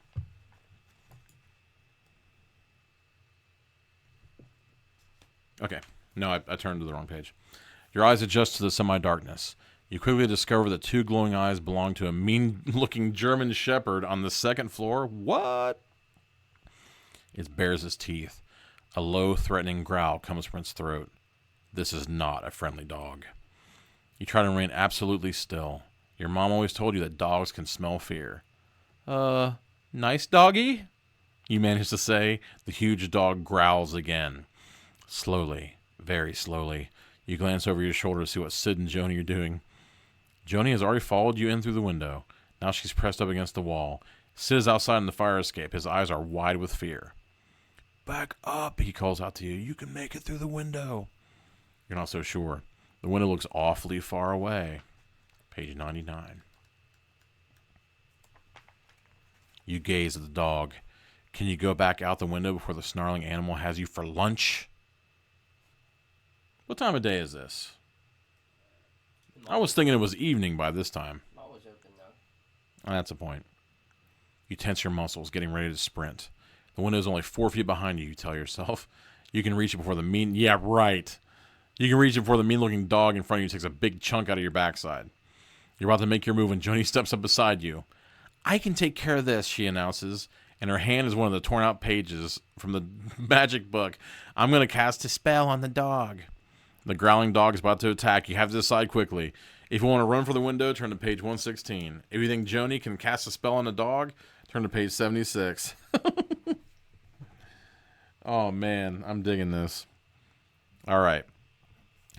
Okay. No, I turned to the wrong page. Your eyes adjust to the semi-darkness. You quickly discover that 2 glowing eyes belong to a mean-looking German shepherd on the 2nd floor. What? It bares its teeth. A low, threatening growl comes from its throat. This is not a friendly dog. You try to remain absolutely still. Your mom always told you that dogs can smell fear. Nice doggy? You manage to say. The huge dog growls again. Slowly, very slowly, you glance over your shoulder to see what Sid and Joni are doing. Joni has already followed you in through the window. Now she's pressed up against the wall. Sid is outside in the fire escape. His eyes are wide with fear. Back up, he calls out to you. You can make it through the window. You're not so sure. The window looks awfully far away. Page 99. You gaze at the dog. Can you go back out the window before the snarling animal has you for lunch? What time of day is this? I was thinking it was evening by this time. Mall was open though. That's a point. You tense your muscles, getting ready to sprint. The window is only 4 feet behind you, you tell yourself. You can reach it before the mean... Yeah, right. You can reach it before the mean-looking dog in front of you takes a big chunk out of your backside. You're about to make your move when Joni steps up beside you. I can take care of this, she announces, and her hand is one of the torn-out pages from the magic book. I'm going to cast a spell on the dog. The growling dog is about to attack. You have to decide quickly. If you want to run for the window, turn to page 116. If you think Joni can cast a spell on the dog, turn to page 76. Oh, man. I'm digging this. All right.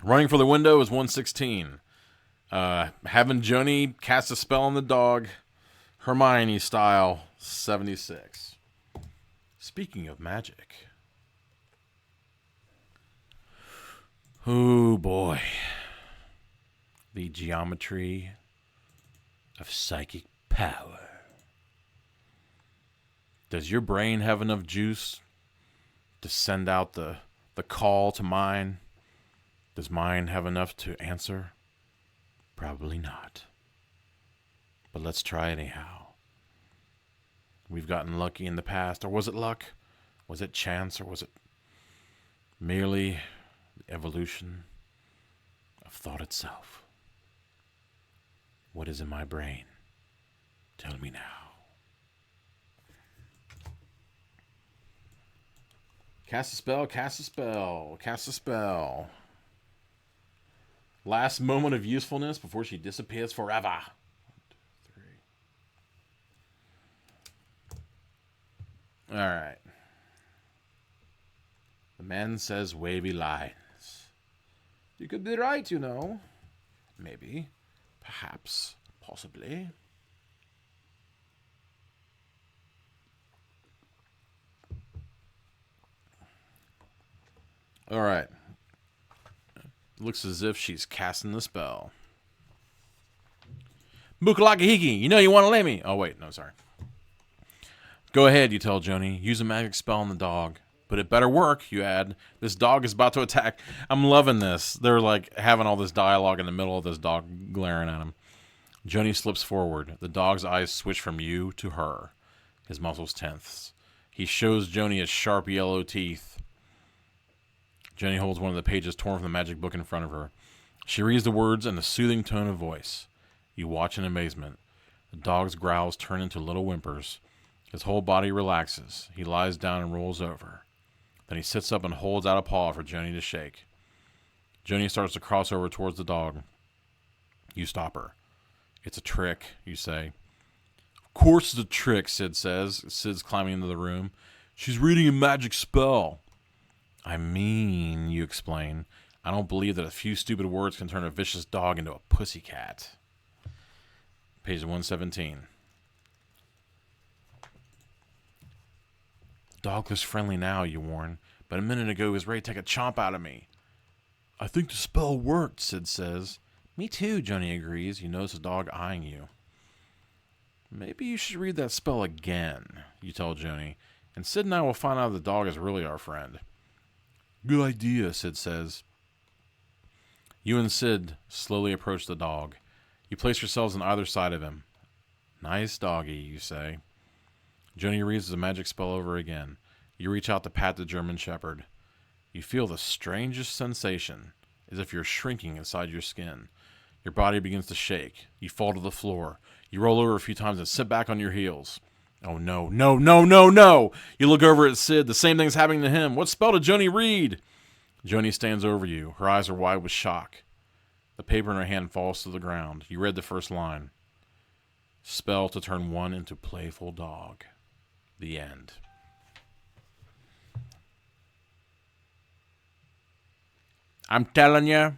Running for the window is 116. Having Joni cast a spell on the dog, Hermione style, 76. Speaking of magic. Oh, boy. The geometry of psychic power. Does your brain have enough juice to send out the call to mine? Does mine have enough to answer? Probably not. But let's try anyhow. We've gotten lucky in the past. Or was it luck? Was it chance? Or was it merely the evolution of thought itself? What is in my brain? Tell me now. Cast a spell, cast a spell, cast a spell. Last moment of usefulness before she disappears forever. 1, 2, 3. All right. The man says wavy lines. You could be right, you know. Maybe. Perhaps. Possibly. All right. Looks as if she's casting the spell. Bukalakahiki, you know you want to let me. Oh, wait. No, sorry. Go ahead, you tell Joni. Use a magic spell on the dog. But it better work, you add. This dog is about to attack. I'm loving this. They're like having all this dialogue in the middle of this dog glaring at him. Joni slips forward. The dog's eyes switch from you to her. His muscles tense. He shows Joni his sharp yellow teeth. Joni holds one of the pages torn from the magic book in front of her. She reads the words in a soothing tone of voice. You watch in amazement. The dog's growls turn into little whimpers. His whole body relaxes. He lies down and rolls over. Then he sits up and holds out a paw for Joni to shake. Joni starts to cross over towards the dog. You stop her. It's a trick, you say. Of course it's a trick, Sid says. Sid's climbing into the room. She's reading a magic spell. I mean, you explain, I don't believe that a few stupid words can turn a vicious dog into a pussycat. Page 117. The dog looks friendly now, you warn, but a minute ago he was ready to take a chomp out of me. I think the spell worked, Sid says. Me too, Joni agrees. You notice the dog eyeing you. Maybe you should read that spell again, you tell Joni, and Sid and I will find out if the dog is really our friend. Good idea, Sid says. You and Sid slowly approach the dog. You place yourselves on either side of him. Nice doggy, you say. Joni reads the magic spell over again. You reach out to pat the German Shepherd. You feel the strangest sensation, as if you're shrinking inside your skin. Your body begins to shake. You fall to the floor. You roll over a few times and sit back on your heels. Oh no, no, no, no, no! You look over at Sid. The same thing's happening to him. What spell did Joni read? Joni stands over you. Her eyes are wide with shock. The paper in her hand falls to the ground. You read the first line. Spell to turn one into playful dog. The end. I'm telling you.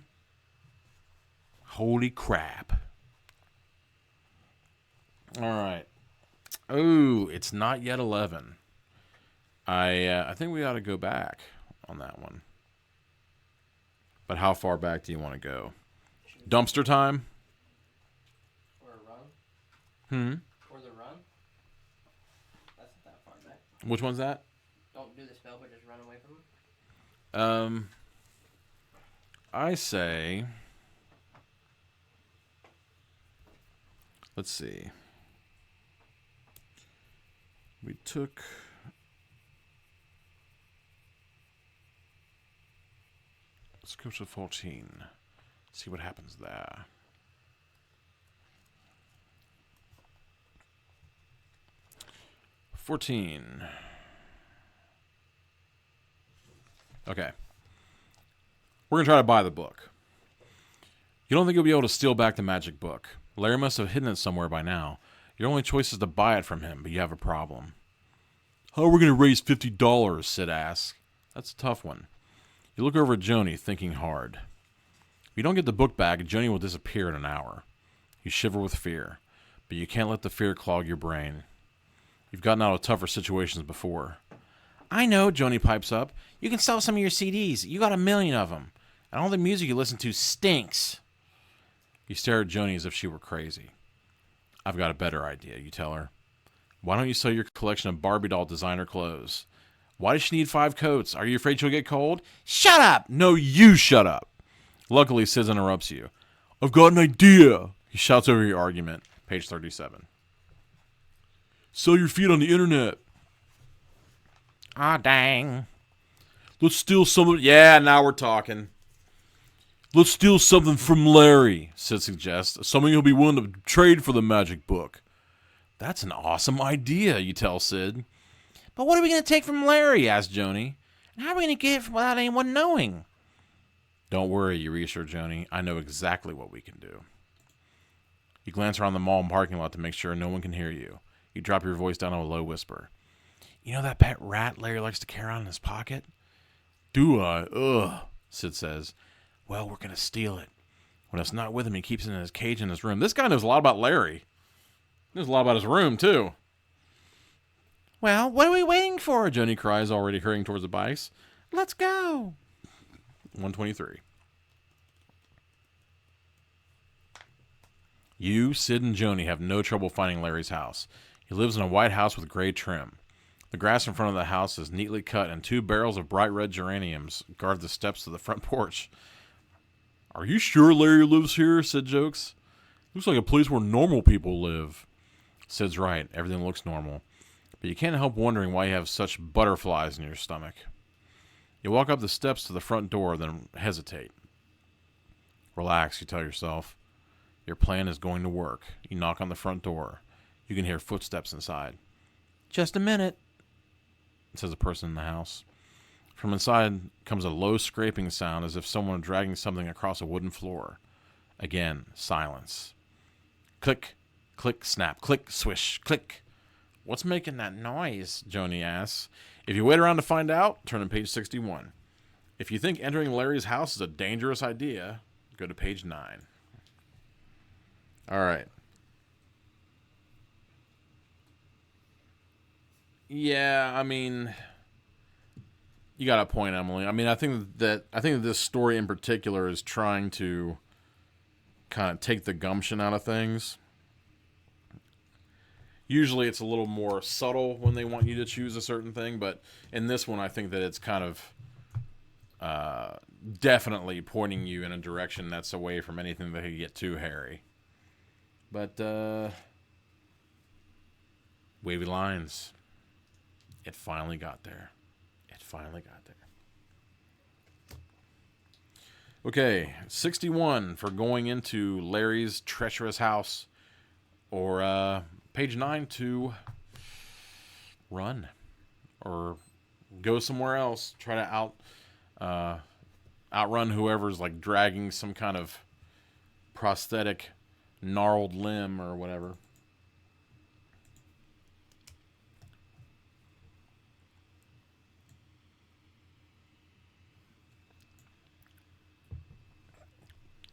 Holy crap. All right. Ooh, it's not yet 11. I think we ought to go back on that one. But how far back do you want to go? Dumpster time? Or a run? Hmm? Or the run? That's not that far back. Which one's that? Don't do the spell, but just run away from him. I say... Let's see. We took... Let's go to 14. See what happens there. $14. Okay. We're going to try to buy the book. You don't think you'll be able to steal back the magic book. Larry must have hidden it somewhere by now. Your only choice is to buy it from him, but you have a problem. How are we going to raise $50? Sid asks. That's a tough one. You look over at Joni, thinking hard. If you don't get the book back, Joni will disappear in an hour. You shiver with fear, but you can't let the fear clog your brain. You've gotten out of tougher situations before. I know, Joni pipes up. You can sell some of your CDs. You got 1 million of them. And all the music you listen to stinks. You stare at Joni as if she were crazy. I've got a better idea, you tell her. Why don't you sell your collection of Barbie doll designer clothes? Why does she need 5 coats? Are you afraid she'll get cold? Shut up! No, you shut up! Luckily, Sid interrupts you. I've got an idea! He shouts over your argument. Page 37. Sell your feet on the internet. Ah, dang. Let's steal some of... Yeah, now we're talking. Let's steal something from Larry, Sid suggests. Something he'll be willing to trade for the magic book. That's an awesome idea, you tell Sid. But what are we going to take from Larry, asks Joni. And how are we going to get it without anyone knowing? Don't worry, you reassure Joni. I know exactly what we can do. You glance around the mall and parking lot to make sure no one can hear you. You drop your voice down to a low whisper. You know that pet rat Larry likes to carry around in his pocket? Do I? Ugh, Sid says. Well, we're going to steal it. When it's not with him, he keeps it in his cage in his room. This guy knows a lot about Larry. He knows a lot about his room, too. Well, what are we waiting for? Joni cries, already hurrying towards the bikes. Let's go. 123. You, Sid, and Joni have no trouble finding Larry's house. He lives in a white house with gray trim. The grass in front of the house is neatly cut, and 2 barrels of bright red geraniums guard the steps to the front porch. Are you sure Larry lives here? Sid jokes. Looks like a place where normal people live. Sid's right. Everything looks normal. But you can't help wondering why you have such butterflies in your stomach. You walk up the steps to the front door, then hesitate. Relax, you tell yourself. Your plan is going to work. You knock on the front door. You can hear footsteps inside. Just a minute, says a person in the house. From inside comes a low scraping sound as if someone were dragging something across a wooden floor. Again, silence. Click, click, snap, click, swish, click. What's making that noise? Joni asks. If you wait around to find out, turn to page 61. If you think entering Larry's house is a dangerous idea, go to page 9. All right. Yeah, I mean, you got a point, Emily. I mean, I think that this story in particular is trying to kind of take the gumption out of things. Usually it's a little more subtle when they want you to choose a certain thing, but in this one I think that it's kind of definitely pointing you in a direction that's away from anything that could get too hairy. But wavy lines. It finally got there. It finally got there. Okay, 61 for going into Larry's treacherous house. Or page 9 to run. Or go somewhere else. Try to outrun whoever's like dragging some kind of prosthetic gnarled limb or whatever.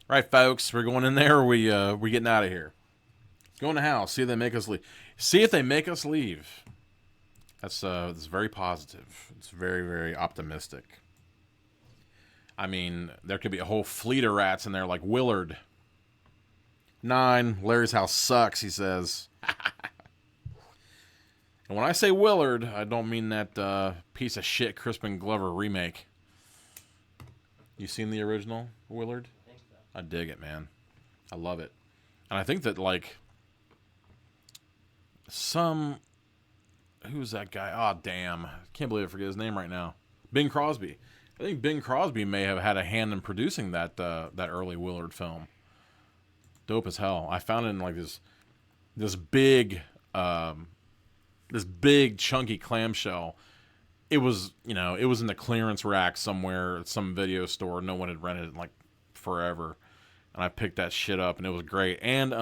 All right, folks, we're going in there. Or we getting out of here. Let's go in the house. See if they make us leave. See if they make us leave. That's very positive. It's very, very optimistic. I mean, there could be a whole fleet of rats in there, like Willard. 9. Larry's house sucks, he says. And when I say Willard, I don't mean that piece of shit Crispin Glover remake. You seen the original Willard? I think so. I dig it, man. I love it. And I think that, like, who's that guy? Oh, damn. I can't believe I forget his name right now. Bing Crosby. I think Bing Crosby may have had a hand in producing that early Willard film. Dope as hell. I found it in like this big chunky clamshell. It was in the clearance rack somewhere at some video store. No one had rented it in like forever, and I picked that shit up, and it was great. And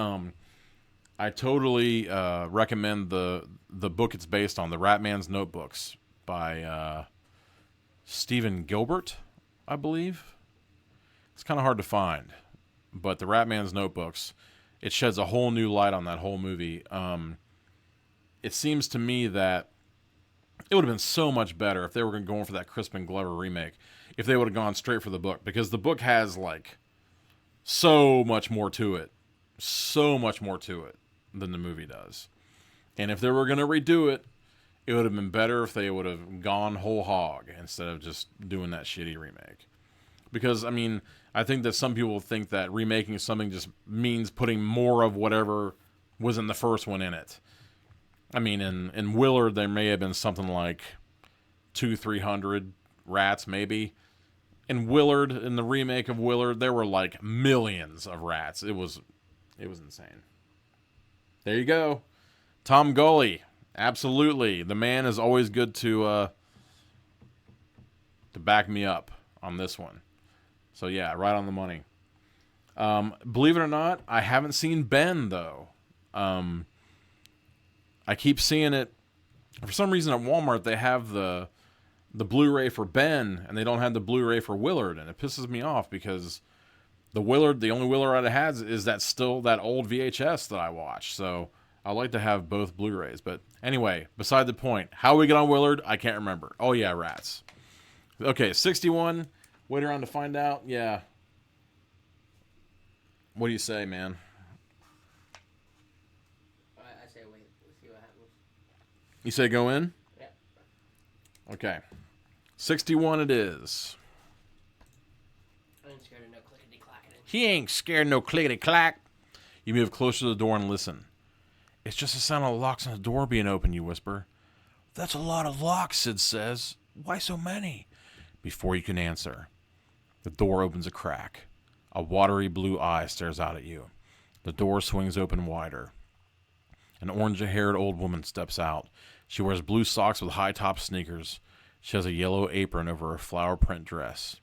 I totally recommend the book it's based on, The Ratman's Notebooks by Stephen Gilbert, I believe. It's kind of hard to find, but The Ratman's Notebooks, it sheds a whole new light on that whole movie. It seems to me that it would have been so much better if they were going for that Crispin Glover remake, if they would have gone straight for the book, because the book has like so much more to it than the movie does. And if they were going to redo it, it would have been better if they would have gone whole hog instead of just doing that shitty remake. Because, I mean, I think that some people think that remaking something just means putting more of whatever was in the first one in it. I mean, in Willard, there may have been something like 200-300 rats, maybe. In Willard, in the remake of Willard, there were like millions of rats. It was insane. There you go. Tom Gully. Absolutely. The man is always good to back me up on this one. So, yeah, right on the money. Believe it or not, I haven't seen Ben, though. I keep seeing it. For some reason at Walmart, they have the Blu-ray for Ben, and they don't have the Blu-ray for Willard, and it pisses me off because the only Willard I had is that old VHS that I watched. So I like to have both Blu-rays. But anyway, beside the point. How we get on Willard, I can't remember. Oh, yeah, rats. Okay, 61. Wait around to find out. Yeah. What do you say, man? I say wait. Let's see what happens. You say go in? Yeah. Okay. 61 it is. I ain't scared of no clickety-clacking. He ain't scared no clickety-clack. You move closer to the door and listen. It's just the sound of the locks on the door being open, you whisper. That's a lot of locks, Sid says. Why so many? Before you can answer, the door opens a crack. A watery blue eye stares out at you. The door swings open wider. An orange-haired old woman steps out. She wears blue socks with high-top sneakers. She has a yellow apron over her flower print dress.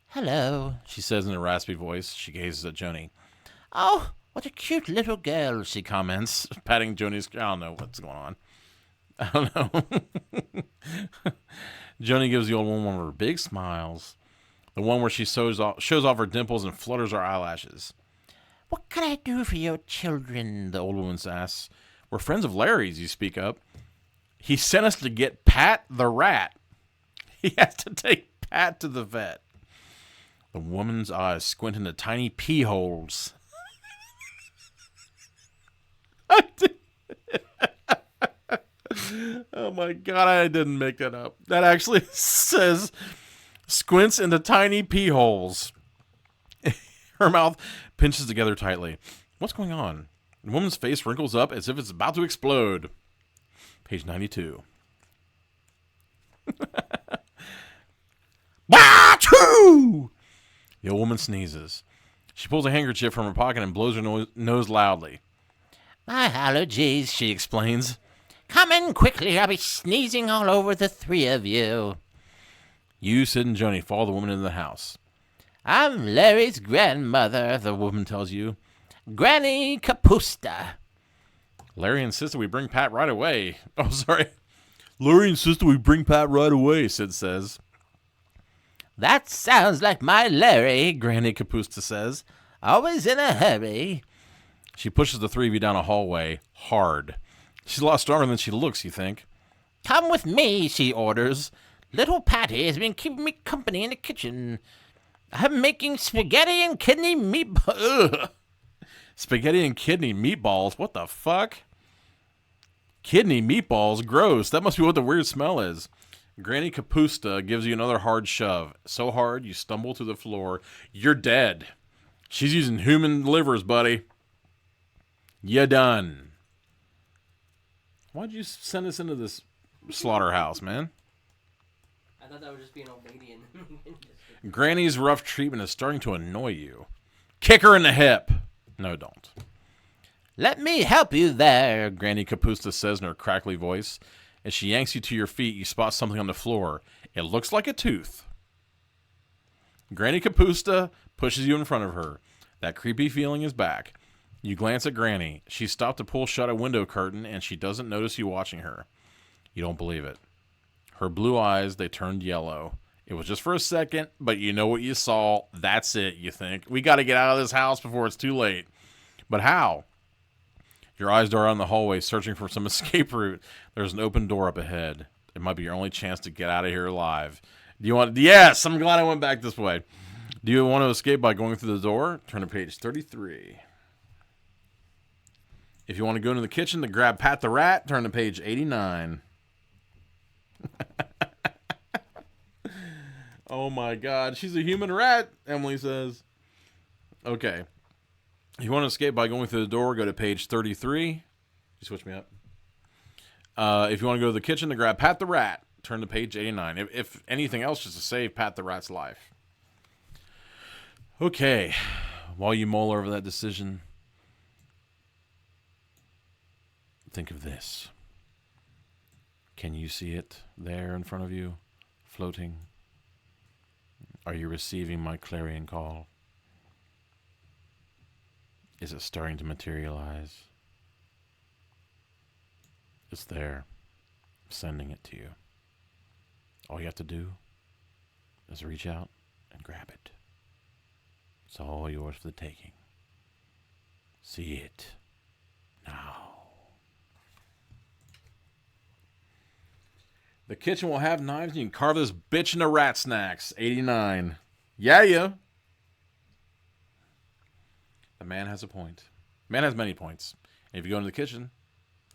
Hello, she says in a raspy voice. She gazes at Joni. Oh, what a cute little girl, she comments, patting Joni's... I don't know what's going on. I don't know. Joni gives the old woman one of her big smiles. The one where she shows off her dimples and flutters her eyelashes. What can I do for your children? The old woman asks. We're friends of Larry's, you speak up. He sent us to get Pat the rat. He has to take Pat to the vet. The woman's eyes squint into tiny pee holes. Oh my God, I didn't make that up. That actually says squints into tiny pee holes. Her mouth pinches together tightly. What's going on? The woman's face wrinkles up as if it's about to explode. Page 92. Wah-choo! The old woman sneezes. She pulls a handkerchief from her pocket and blows her nose loudly. My allergies, she explains. Come in quickly, I'll be sneezing all over the three of you. You, Sid, and Joni follow the woman into the house. I'm Larry's grandmother, the woman tells you. Granny Capusta. Larry insisted we bring Pat right away. Oh, sorry. Larry insisted we bring Pat right away, Sid says. That sounds like my Larry, Granny Capusta says. Always in a hurry. She pushes the three of you down a hallway, hard. She's a lot stronger than she looks, you think. Come with me, she orders. Little Patty has been keeping me company in the kitchen. I'm making spaghetti and kidney meatballs. Spaghetti and kidney meatballs? What the fuck? Kidney meatballs? Gross. That must be what the weird smell is. Granny Capusta gives you another hard shove. So hard you stumble to the floor. You're dead. She's using human livers, buddy. You done. Why'd you send us into this slaughterhouse, man? I thought that would just be an old lady in Granny's rough treatment is starting to annoy you. Kick her in the hip. No, don't. Let me help you there. Granny Capusta says in her crackly voice. As she yanks you to your feet, you spot something on the floor. It looks like a tooth. Granny Capusta pushes you in front of her. That creepy feeling is back. You glance at Granny. She stopped to pull shut a window curtain, and she doesn't notice you watching her. You don't believe it. Her blue eyes, they turned yellow. It was just for a second, but you know what you saw. That's it, you think. We got to get out of this house before it's too late. But how? Your eyes dart around the hallway, searching for some escape route. There's an open door up ahead. It might be your only chance to get out of here alive. Do you want... Yes! I'm glad I went back this way. Do you want to escape by going through the door? Turn to page 33. If you want to go into the kitchen to grab Pat the Rat, turn to page 89. Oh my god, she's a human rat, Emily says. Okay. If you want to escape by going through the door, go to page 33. You switch me up. If you want to go to the kitchen to grab Pat the Rat, turn to page 89. If anything else, just to save Pat the Rat's life. Okay. While you mull over that decision, think of this. Can you see it there in front of you, floating? Are you receiving my clarion call? Is it starting to materialize? It's there. I'm sending it to you. All you have to do is reach out and grab it. It's all yours for the taking. See it now. The kitchen will have knives and you can carve this bitch into rat snacks. 89. Yeah. The man has a point. Man has many points. And if you go into the kitchen,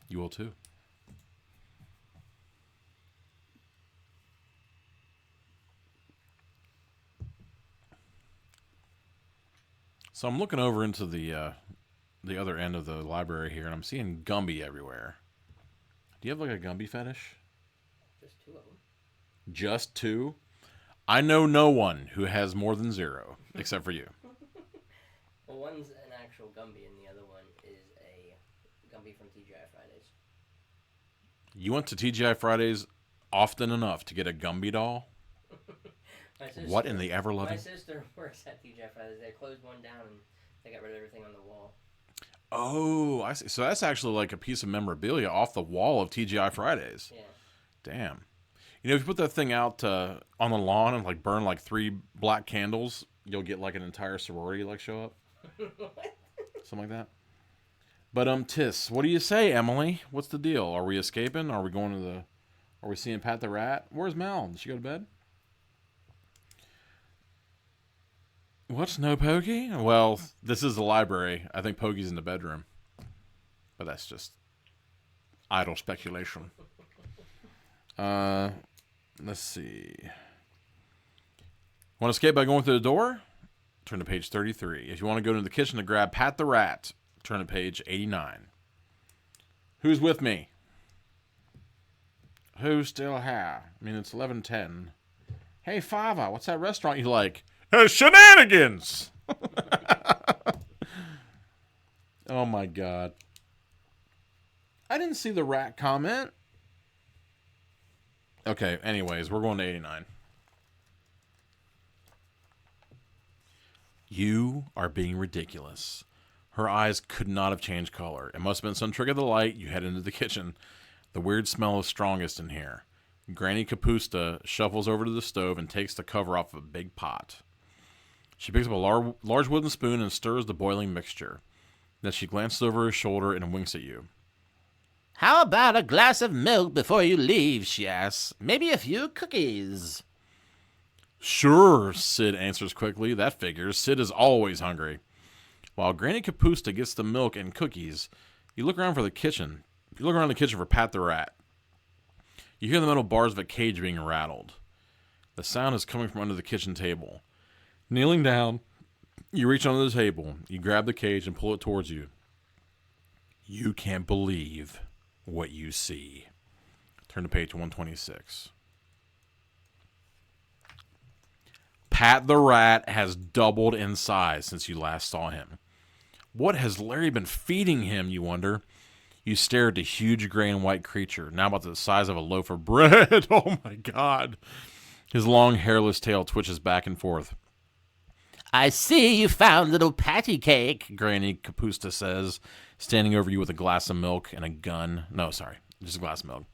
you will too. So I'm looking over into the other end of the library here, and I'm seeing Gumby everywhere. Do you have like a Gumby fetish? Just two of them. Just two? I know no one who has more than zero, except for you. Well, one's an actual Gumby, and the other one is a Gumby from TGI Fridays. You went to TGI Fridays often enough to get a Gumby doll? What in the ever-loving... My sister works at TGI Fridays. They closed one down, and they got rid of everything on the wall. Oh, I see. So that's actually like a piece of memorabilia off the wall of TGI Fridays. Yeah. Damn. You know, if you put that thing out on the lawn and like burn like 3 black candles, you'll get like an entire sorority like show up. What? Something like that. But Tiss, what do you say, Emily? What's the deal? Are we escaping? Are we going to the... Are we seeing Pat the Rat? Where's Mel? Did she go to bed? What's no Pokey? Well, this is the library. I think Pokey's in the bedroom. But that's just idle speculation. Let's see. Want to escape by going through the door? Turn to page 33. If you want to go into the kitchen to grab Pat the Rat, turn to page 89. Who's with me? Who's still here? I mean, it's 11:10. Hey, Fava, what's that restaurant you like? Shenanigans! Oh, my God. I didn't see the rat comment. Okay, anyways, we're going to 89. You are being ridiculous. Her eyes could not have changed color. It must have been some trick of the light. You head into the kitchen. The weird smell is strongest in here. Granny Kapusta shuffles over to the stove and takes the cover off of a big pot. She picks up a large wooden spoon and stirs the boiling mixture. Then she glances over her shoulder and winks at you. How about a glass of milk before you leave, she asks. Maybe a few cookies. Sure, Sid answers quickly. That figures. Sid is always hungry. While Granny Kapusta gets the milk and cookies, you look around the kitchen for Pat the Rat. You hear the metal bars of a cage being rattled. The sound is coming from under the kitchen table. Kneeling down, you reach under the table. You grab the cage and pull it towards you. You can't believe what you see. Turn to page 126. Pat the Rat has doubled in size since you last saw him. What has Larry been feeding him, you wonder? You stare at the huge gray and white creature, now about the size of a loaf of bread. Oh my God. His long, hairless tail twitches back and forth. I see you found little patty cake, Granny Kapusta says, standing over you with a glass of milk and a gun. No, sorry, just a glass of milk.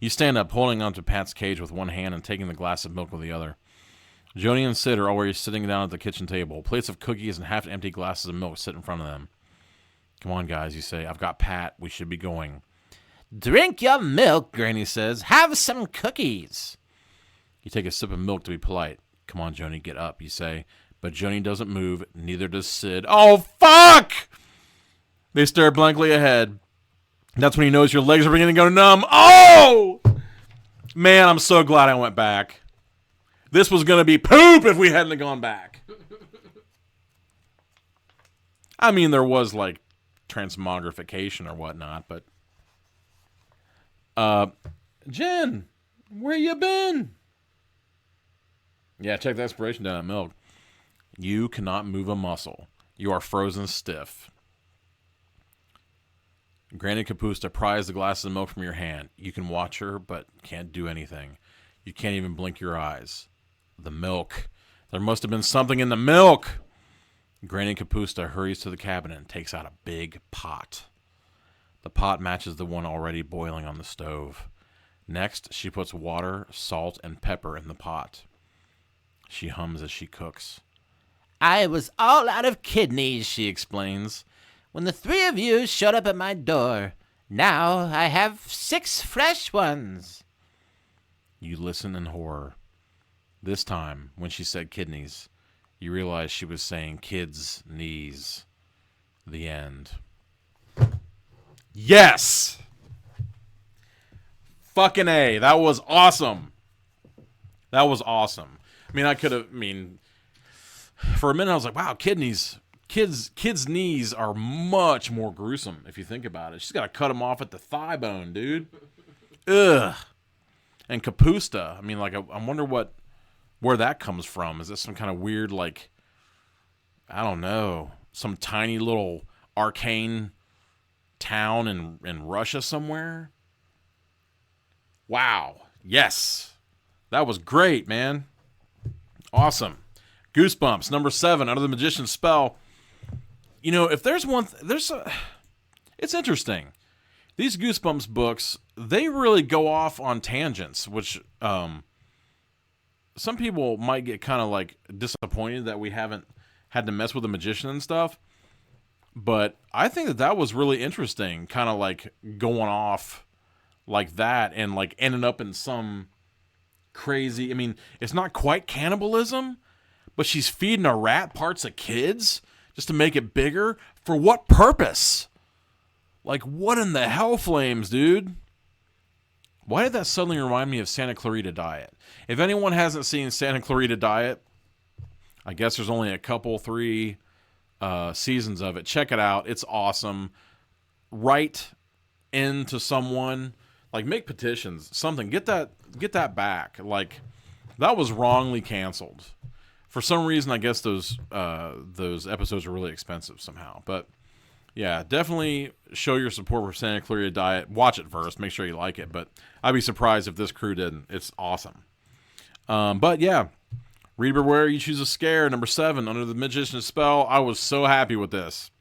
You stand up, holding onto Pat's cage with one hand and taking the glass of milk with the other. Joni and Sid are already sitting down at the kitchen table. Plates of cookies and half-empty glasses of milk sit in front of them. Come on, guys, you say. I've got Pat. We should be going. Drink your milk, Granny says. Have some cookies. You take a sip of milk to be polite. Come on, Joni, get up, you say. But Joni doesn't move. Neither does Sid. Oh, fuck! They stare blankly ahead. That's when you notice your legs are beginning to go numb. Oh! Man, I'm so glad I went back. This was going to be poop if we hadn't gone back. I mean, there was, like, transmogrification or whatnot, but... Jen, where you been? Yeah, check the expiration down that milk. You cannot move a muscle. You are frozen stiff. Granny Kapusta pries the glass of milk from your hand. You can watch her, but can't do anything. You can't even blink your eyes. The milk. There must have been something in the milk. Granny Kapusta hurries to the cabinet and takes out a big pot. The pot matches the one already boiling on the stove. Next, she puts water, salt, and pepper in the pot. She hums as she cooks. I was all out of kidneys, she explains, when the three of you showed up at my door. Now I have 6 fresh ones. You listen in horror. This time, when she said kidneys, you realize she was saying kids' knees. The end. Yes! Fucking A. That was awesome. That was awesome. I mean, for a minute I was like, wow, kidneys. Kids' knees are much more gruesome if you think about it. She's got to cut them off at the thigh bone, dude. Ugh. And Kapusta, I mean, like, I wonder where that comes from. Is this some kind of weird, like, I don't know, some tiny little arcane town in Russia somewhere? Wow. Yes. That was great, man. Awesome. Goosebumps, number 7, Under the Magician's Spell. You know, if there's one... it's interesting. These Goosebumps books, they really go off on tangents, which some people might get kind of, like, disappointed that we haven't had to mess with the magician and stuff. But I think that was really interesting, kind of, like, going off like that and, like, ending up in some crazy... I mean, it's not quite cannibalism, but she's feeding a rat parts of kids just to make it bigger. For what purpose? Like, what in the hell flames, dude? Why did that suddenly remind me of Santa Clarita Diet? If anyone hasn't seen Santa Clarita Diet, I guess there's only a couple, 3 seasons of it. Check it out. It's awesome. Write into someone, like make petitions, something. Get that back. Like that was wrongly canceled. For some reason, I guess those episodes are really expensive somehow. But yeah, definitely show your support for Santa Clarita Diet. Watch it first. Make sure you like it. But I'd be surprised if this crew didn't. It's awesome. But yeah, Read Beware, You Choose a Scare, number 7, Under the Magician's Spell. I was so happy with this.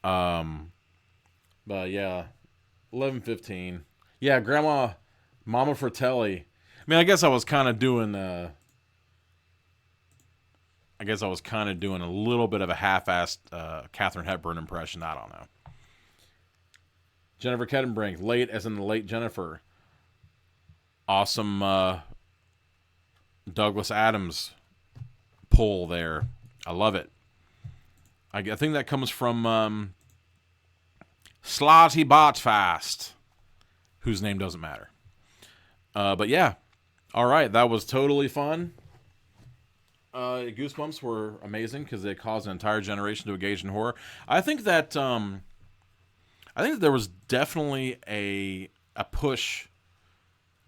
But yeah, 11:15. Yeah, Mama Fratelli. I mean, I guess I was kind of doing a little bit of a half-assed Katharine Hepburn impression. I don't know. Jennifer Kettenbrink, late as in the late Jennifer. Awesome Douglas Adams pull there. I love it. I think that comes from Slotty Botfast, whose name doesn't matter. But yeah, all right, that was totally fun. Goosebumps were amazing because they caused an entire generation to engage in horror. I think that there was definitely a push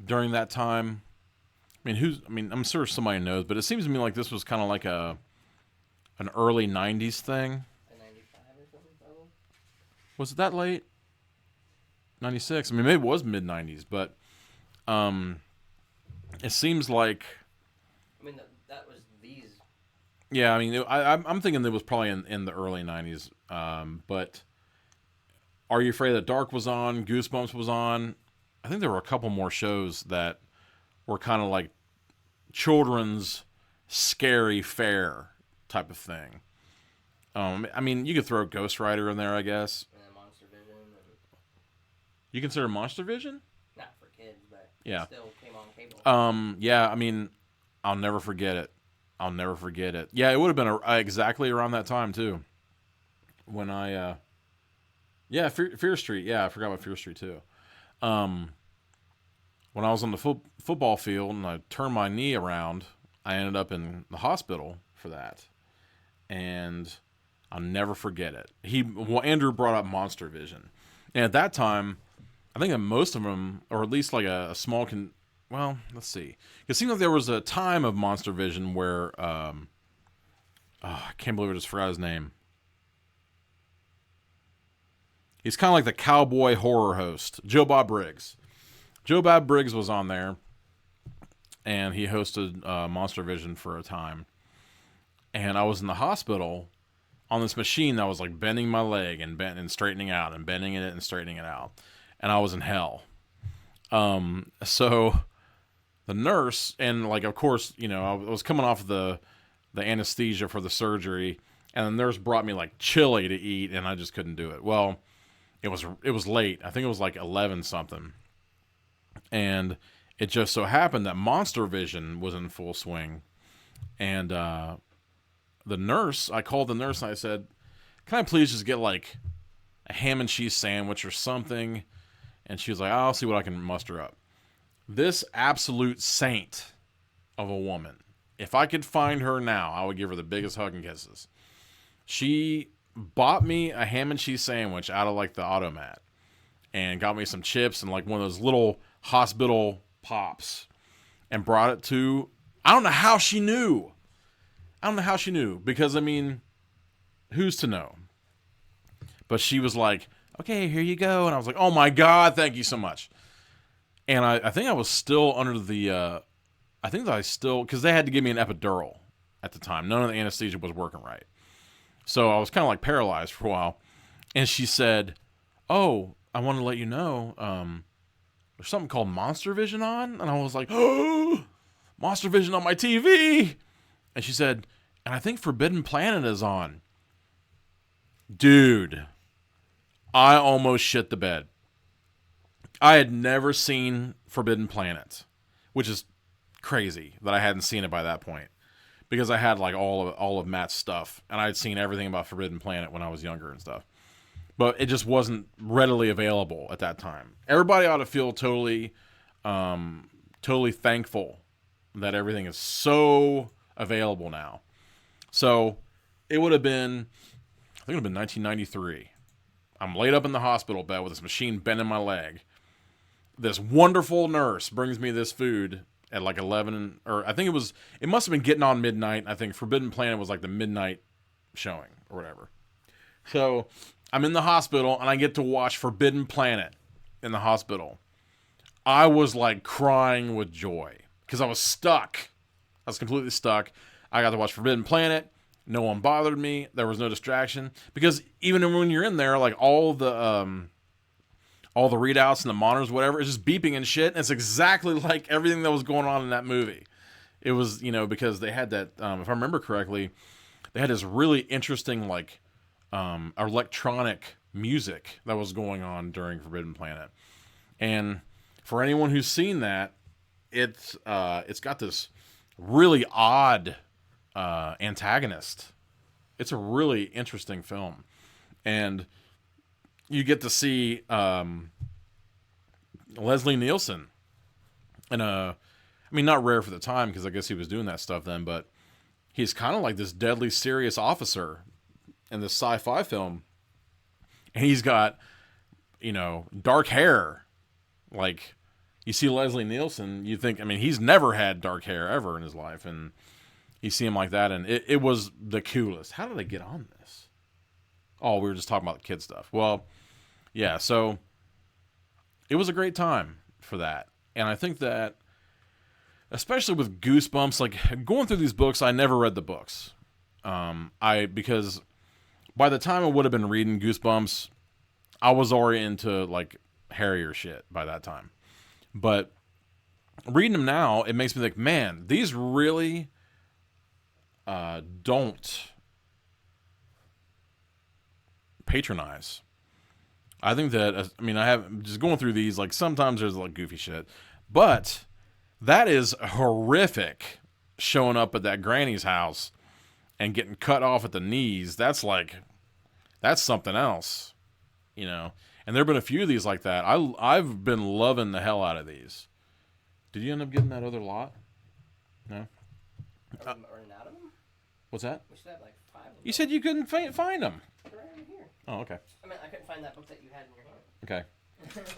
during that time. I mean, I'm sure somebody knows, but it seems to me like this was kind of like an early 90s thing. 95 or something, probably. Was it that late? 96? I mean, maybe it was mid-90s, but it seems like... I mean, that was these... Yeah, I mean, I'm thinking it was probably in the early 90s, but Are You Afraid of the Dark was on, Goosebumps was on. I think there were a couple more shows that were kind of like children's scary fare type of thing. I mean, you could throw Ghost Rider in there, I guess. And Monster Vision. You consider Monster Vision? Not for kids, but yeah. It still came on cable. Yeah, I mean, I'll never forget it. Yeah, it would have been exactly around that time, too. When I, yeah, Fear Street. Yeah, I forgot about Fear Street, too. When I was on the football field and I turned my knee around, I ended up in the hospital for that. And I'll never forget it. Andrew brought up Monster Vision. And at that time, I think that most of them, or at least like a small... well, let's see. It seemed like there was a time of Monster Vision where... I can't believe I just forgot his name. He's kind of like the cowboy horror host, Joe Bob Briggs. Joe Bob Briggs was on there, and he hosted Monster Vision for a time. And I was in the hospital on this machine that was like bending my leg and straightening out and bending it and straightening it out. And I was in hell. So the nurse, and like, of course, you know, I was coming off the anesthesia for the surgery, and the nurse brought me like chili to eat, and I just couldn't do it. Well, it was late. I think it was like 11 something. And it just so happened that Monster Vision was in full swing. And I called the nurse and I said, can I please just get like a ham and cheese sandwich or something? And she was like, I'll see what I can muster up. This absolute saint of a woman, if I could find her now, I would give her the biggest hug and kisses. She bought me a ham and cheese sandwich out of like the automat and got me some chips and like one of those little hospital pops and brought it to... I don't know how she knew. Because, I mean, who's to know? But she was like, okay, here you go. And I was like, oh my God, thank you so much. And I think I was still under the... because they had to give me an epidural at the time. None of the anesthesia was working right. So I was kind of like paralyzed for a while. And she said, oh, I want to let you know, there's something called Monster Vision on. And I was like, oh, Monster Vision on my TV. And she said, and I think Forbidden Planet is on. Dude, I almost shit the bed. I had never seen Forbidden Planet, which is crazy that I hadn't seen it by that point. Because I had like all of Matt's stuff, and I had seen everything about Forbidden Planet when I was younger and stuff. But it just wasn't readily available at that time. Everybody ought to feel totally thankful that everything is so available now. So it would have been, I think it would have been 1993. I'm laid up in the hospital bed with this machine bending my leg. This wonderful nurse brings me this food at like 11, or I think it must have been getting on midnight. I think Forbidden Planet was like the midnight showing or whatever. So I'm in the hospital and I get to watch Forbidden Planet in the hospital. I was like crying with joy because I was stuck. I was completely stuck. I got to watch Forbidden Planet. No one bothered me. There was no distraction because even when you're in there, like all the readouts and the monitors, whatever, it's just beeping and shit. And it's exactly like everything that was going on in that movie. It was, because they had that, if I remember correctly, they had this really interesting like electronic music that was going on during Forbidden Planet. And for anyone who's seen that, it's got this really odd antagonist. It's a really interesting film, and you get to see Leslie Nielsen in not rare for the time because I guess he was doing that stuff then, but he's kind of like this deadly serious officer in this sci-fi film, and he's got dark hair. Like, you see Leslie Nielsen, you think, he's never had dark hair ever in his life, and you see him like that, and it was the coolest. How did I get on this? Oh, we were just talking about the kid stuff. Well, yeah, so it was a great time for that. And I think that, especially with Goosebumps, like going through these books, I never read the books. Because by the time I would have been reading Goosebumps, I was already into like hairier shit by that time. But reading them now, it makes me think, man, these really don't patronize. I think that, I have just going through these, like sometimes there's like goofy shit, but that is horrific showing up at that granny's house and getting cut off at the knees. That's something else, And there have been a few of these like that. I've been loving the hell out of these. Did you end up getting that other lot? No? Are we running out of them? What's that? We should have like 5 of them. You said you couldn't find them. They're right over here. Oh, okay. I couldn't find that book that you had in your hand. Okay.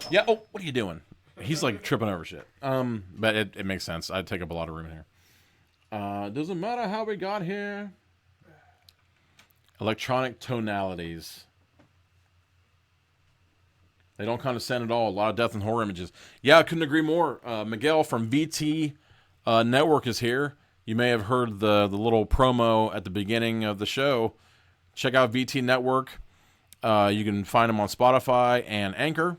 Yeah. Oh, what are you doing? He's like tripping over shit. But it makes sense. I'd take up a lot of room in here. Doesn't matter how we got here. Electronic tonalities. They don't condescend at all. A lot of death and horror images. Yeah, I couldn't agree more. Miguel from VT Network is here. You may have heard the little promo at the beginning of the show. Check out VT Network. You can find them on Spotify and Anchor.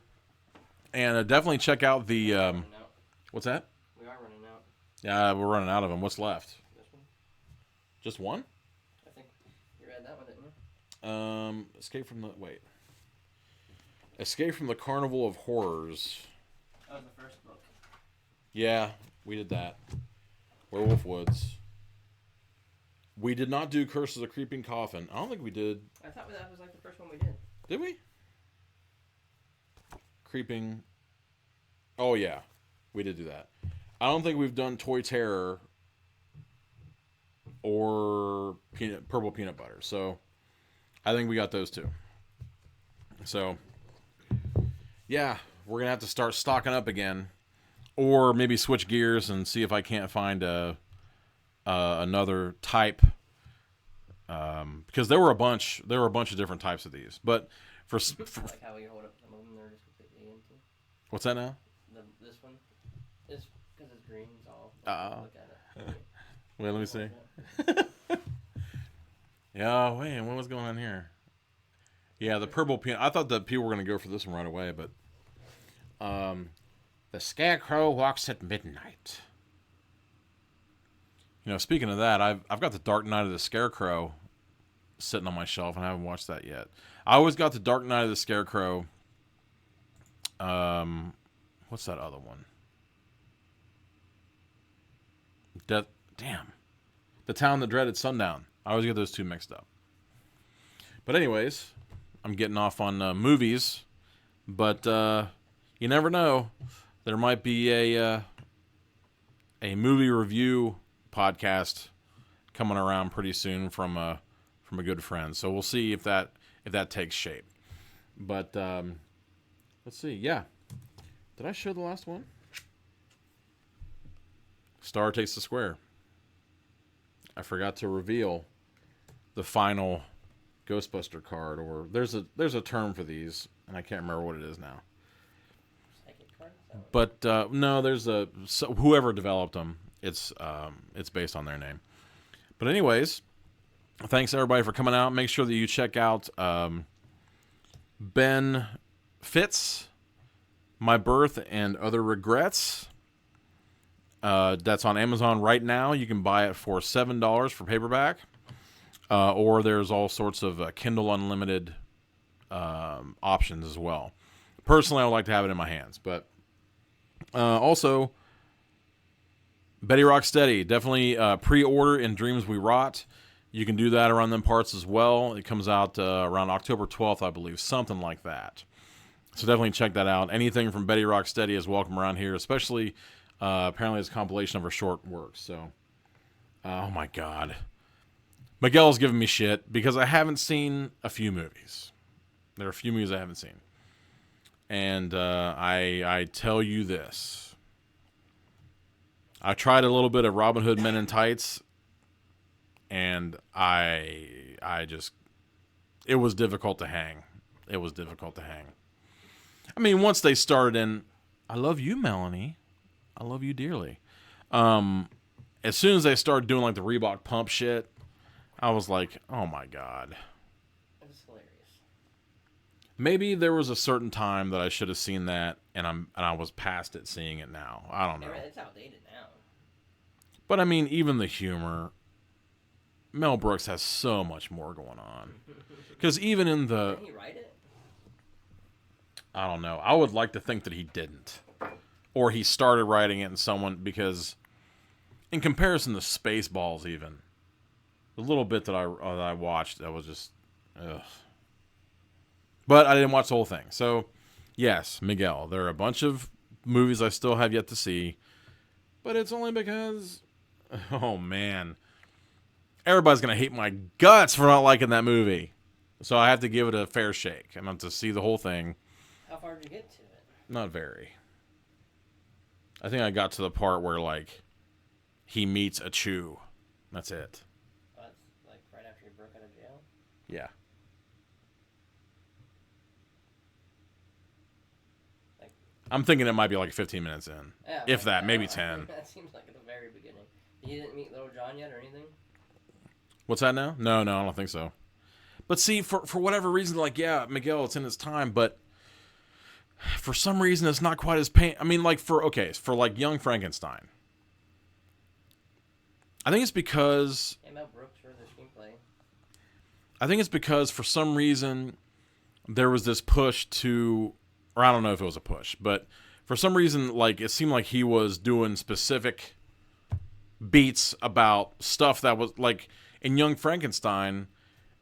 And definitely check out the... what's that? We are running out. Yeah, we're running out of them. What's left? This one? Just one? I think you read that one, didn't you? Escape from the Carnival of Horrors. That was the first book. Yeah, we did that. Werewolf Woods. We did not do Curse of the Creeping Coffin. I don't think we did. I thought that was like the first one we did. Did we? Creeping. Oh, yeah. We did do that. I don't think we've done Toy Terror or Purple Peanut Butter. So, I think we got those two. So, yeah. We're going to have to start stocking up again. Or maybe switch gears and see if I can't find another type. Because there were a bunch of different types of these. But for like how we hold up some of them, they're just completely empty. What's that now? This one is because it's green. It's all. Look at it. Wait, let me see. Yeah, wait, what was going on here? Yeah, the purple peanut. I thought that people were going to go for this one right away, but the Scarecrow Walks at Midnight. Speaking of that, I've got the Dark Knight of the Scarecrow sitting on my shelf, and I haven't watched that yet. I always got the Dark Knight of the Scarecrow. What's that other one? Damn. The Town That Dreaded Sundown. I always get those two mixed up. But anyways, I'm getting off on movies, but you never know. There might be a movie review podcast coming around pretty soon from a good friend. So we'll see if that takes shape. But let's see. Yeah, did I show the last one? Star takes the square. I forgot to reveal the final Ghostbuster card, or there's a term for these, and I can't remember what it is now. But no, there's whoever developed them. It's based on their name. But anyways, thanks everybody for coming out. Make sure that you check out Ben Fitz, My Birth and Other Regrets. That's on Amazon right now. You can buy it for $7 for paperback. Or there's all sorts of Kindle Unlimited options as well. Personally, I would like to have it in my hands. But also, Betty Rocksteady. Definitely pre-order in Dreams We Rot. You can do that around them parts as well. It comes out around October 12th, I believe. Something like that. So definitely check that out. Anything from Betty Rocksteady is welcome around here, especially apparently it's a compilation of her short works. So, oh my God. Miguel's giving me shit because I haven't seen a few movies. There are a few movies I haven't seen. And I tell you this. I tried a little bit of Robin Hood Men in Tights, and I just, it was difficult to hang. It was difficult to hang. I mean, once they started in, I love you, Melanie. I love you dearly. As soon as they started doing like the Reebok pump shit, I was like, oh my God. It was hilarious. Maybe there was a certain time that I should have seen that, and I was past it seeing it now. I don't know. It's outdated now. But I mean, even the humor, Mel Brooks has so much more going on. Because even in the... Didn't he write it? I don't know. I would like to think that he didn't. Or he started writing it in someone, because in comparison to Spaceballs even, the little bit that I watched, that was just... ugh. But I didn't watch the whole thing. So, yes, Miguel, there are a bunch of movies I still have yet to see. But it's only because... oh, man. Everybody's going to hate my guts for not liking that movie. So I have to give it a fair shake. I'm going to see the whole thing. How far did you get to it? Not very. I think I got to the part where, like, he meets a Chew. That's it. Oh, that's like right after you broke out of jail? Yeah. Like, I'm thinking it might be like 15 minutes in. yeah, If that, maybe that 10. That seems like at the very beginning. You didn't meet Little John yet or anything? What's that now? No, I don't think so. But see, for whatever reason, like, yeah, Miguel, it's in its time, but for some reason, it's not quite as I mean, like, for like Young Frankenstein. I think it's because... Yeah, Mel Brooks wrote the screenplay. I think it's because for some reason there was this push to, or I don't know if it was a push, but for some reason, like, it seemed like he was doing specific beats about stuff that was, like, in Young Frankenstein,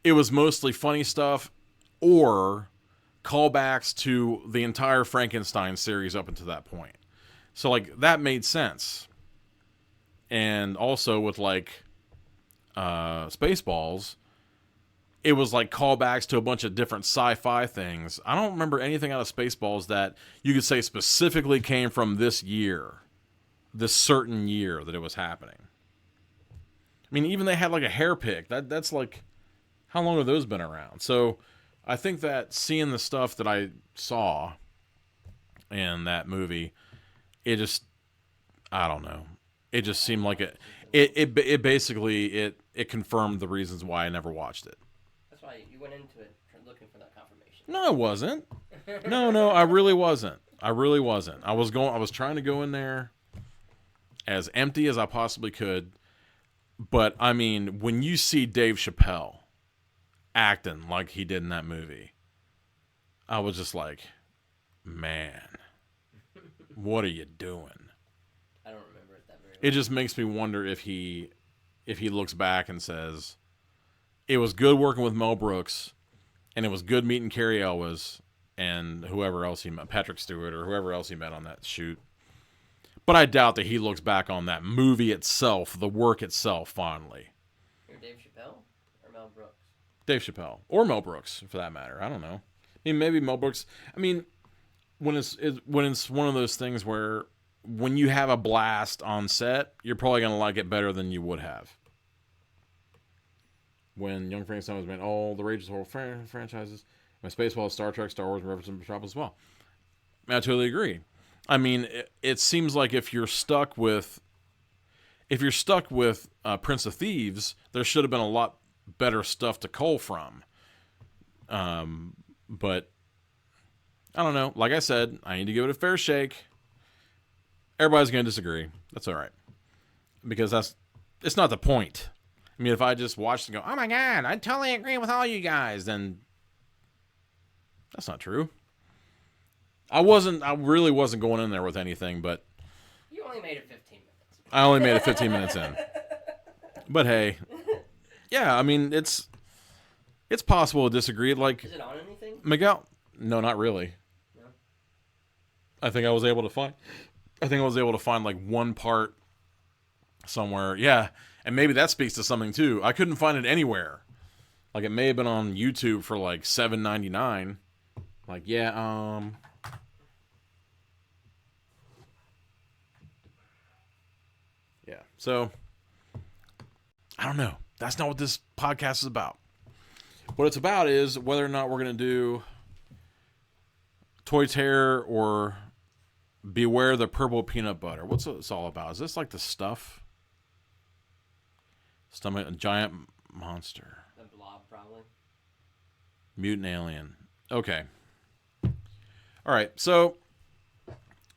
it was mostly funny stuff or callbacks to the entire Frankenstein series up until that point. So, like, that made sense. And also with, like, Spaceballs, it was like callbacks to a bunch of different sci-fi things. I don't remember anything out of Spaceballs that you could say specifically came from this year, this certain year that it was happening. I mean, even they had like a hair pick. That's like, how long have those been around? So I think that seeing the stuff that I saw in that movie, it just, I don't know. It just seemed like it basically confirmed the reasons why I never watched it. That's why you went into it looking for that confirmation. No, I wasn't. No, I really wasn't. I was trying to go in there as empty as I possibly could. But, I mean, when you see Dave Chappelle acting like he did in that movie, I was just like, man, what are you doing? I don't remember it that very well. It just makes me wonder if he looks back and says, it was good working with Mel Brooks, and it was good meeting Carrie Elwes and whoever else he met, Patrick Stewart or whoever else he met on that shoot. But I doubt that he looks back on that movie itself, the work itself, fondly. Mel Brooks. Dave Chappelle or Mel Brooks, for that matter. I don't know. I mean, maybe Mel Brooks. I mean, when it's one of those things where when you have a blast on set, you're probably gonna like it better than you would have. When Young Frankenstein was made, all the Rage Horror franchises, when Spaceballs, Star Trek, Star Wars, and Reference to Metropolis as well. I totally agree. I mean, it seems like if you're stuck with Prince of Thieves, there should have been a lot better stuff to cull from. But I don't know. Like I said, I need to give it a fair shake. Everybody's going to disagree. That's all right. Because it's not the point. I mean, if I just watched and go, oh my God, I totally agree with all you guys, then that's not true. I really wasn't going in there with anything, but You only made it 15 minutes. I only made it 15 minutes in. But hey, yeah, I mean, it's possible to disagree. Like, Is it on anything? Miguel, no, not really. No. I think I was able to find like one part somewhere. Yeah, and maybe that speaks to something too. I couldn't find it anywhere. Like, it may have been on YouTube for like $7.99. Like, yeah, yeah. So I don't know. That's not what this podcast is about. What it's about is whether or not we're going to do Toy Terror or Beware the Purple Peanut Butter. What's this all about? Is this like the stuff? Stomach, a giant monster. The Blob, probably. Mutant alien. Okay. All right. So,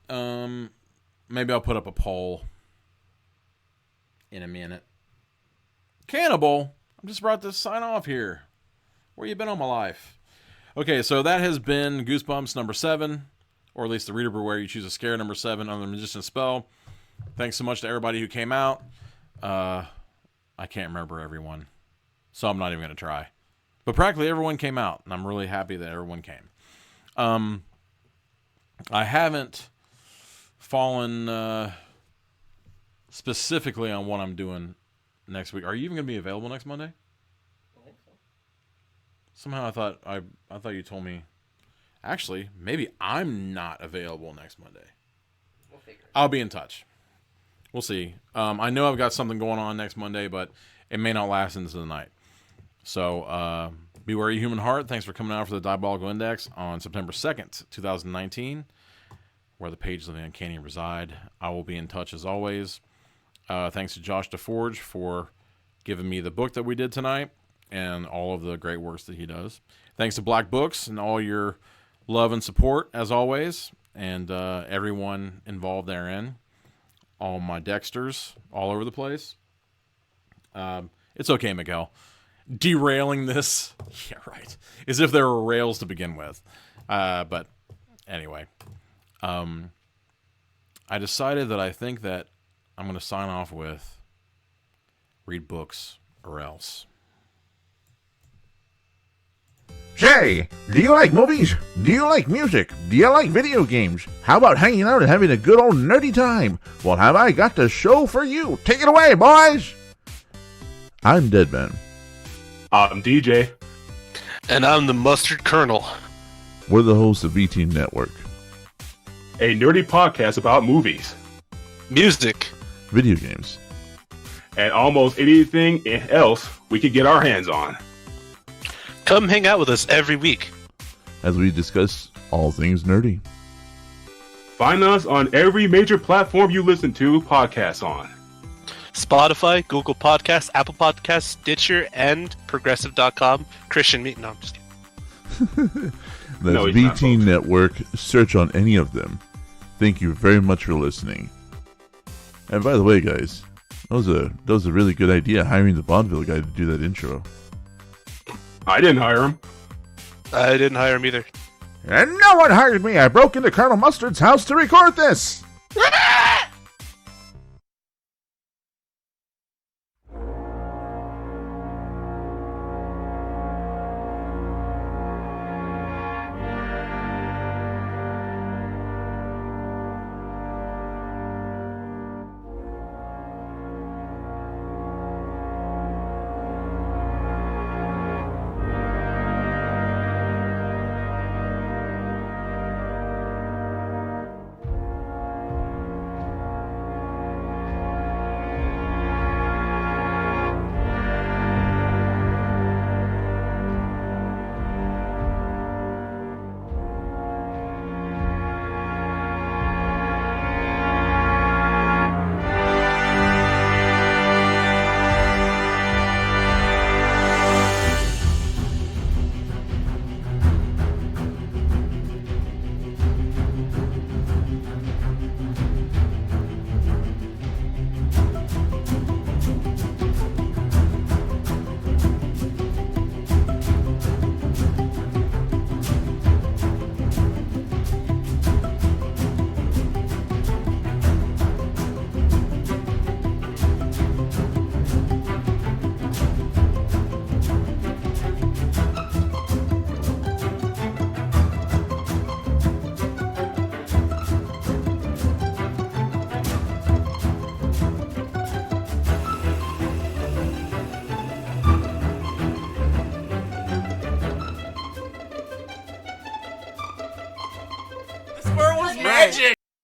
maybe I'll put up a poll in a minute. Cannibal, I'm just about to sign off here. Where you been all my life? Okay, so that has been Goosebumps number 7, or at least the Reader Beware You Choose a Scare number 7 on the Magician's Spell. Thanks so much to everybody who came out. I can't remember everyone, so I'm not even going to try. But practically everyone came out, and I'm really happy that everyone came. I haven't fallen specifically on what I'm doing next week. Are you even going to be available next Monday? I think so. Somehow I thought you told me. Actually, maybe I'm not available next Monday. We'll figure it out. I'll be in touch. We'll see. I know I've got something going on next Monday, but it may not last into the night. So, beware your human heart. Thanks for coming out for the Diabolical Index on September 2nd, 2019, where the pages of the Uncanny reside. I will be in touch as always. Thanks to Josh DeForge for giving me the book that we did tonight and all of the great works that he does. Thanks to Black Books and all your love and support, as always, and everyone involved therein. All my Dexters all over the place. It's okay, Miguel. Derailing this. Yeah, right. As if there were rails to begin with. But anyway. I decided that I think that I'm going to sign off with read books or else. Say, do you like movies? Do you like music? Do you like video games? How about hanging out and having a good old nerdy time? Well, have I got the show for you. Take it away, boys! I'm Deadman. I'm DJ. And I'm the Mustard Colonel. We're the hosts of VT Network. A nerdy podcast about movies Music. Video games. and almost anything else we could get our hands on. Come hang out with us every week as we discuss all things nerdy. Find us on every major platform you listen to podcasts on. Spotify, Google Podcasts, Apple Podcasts, Stitcher, and Progressive.com. Christian Meat. No, I'm just kidding. That's No, he's not, VT folks. Network. Search on any of them. Thank you very much for listening. And by the way, guys, that was a really good idea, hiring the vaudeville guy to do that intro. I didn't hire him. I didn't hire him either. And no one hired me. I broke into Colonel Mustard's house to record this.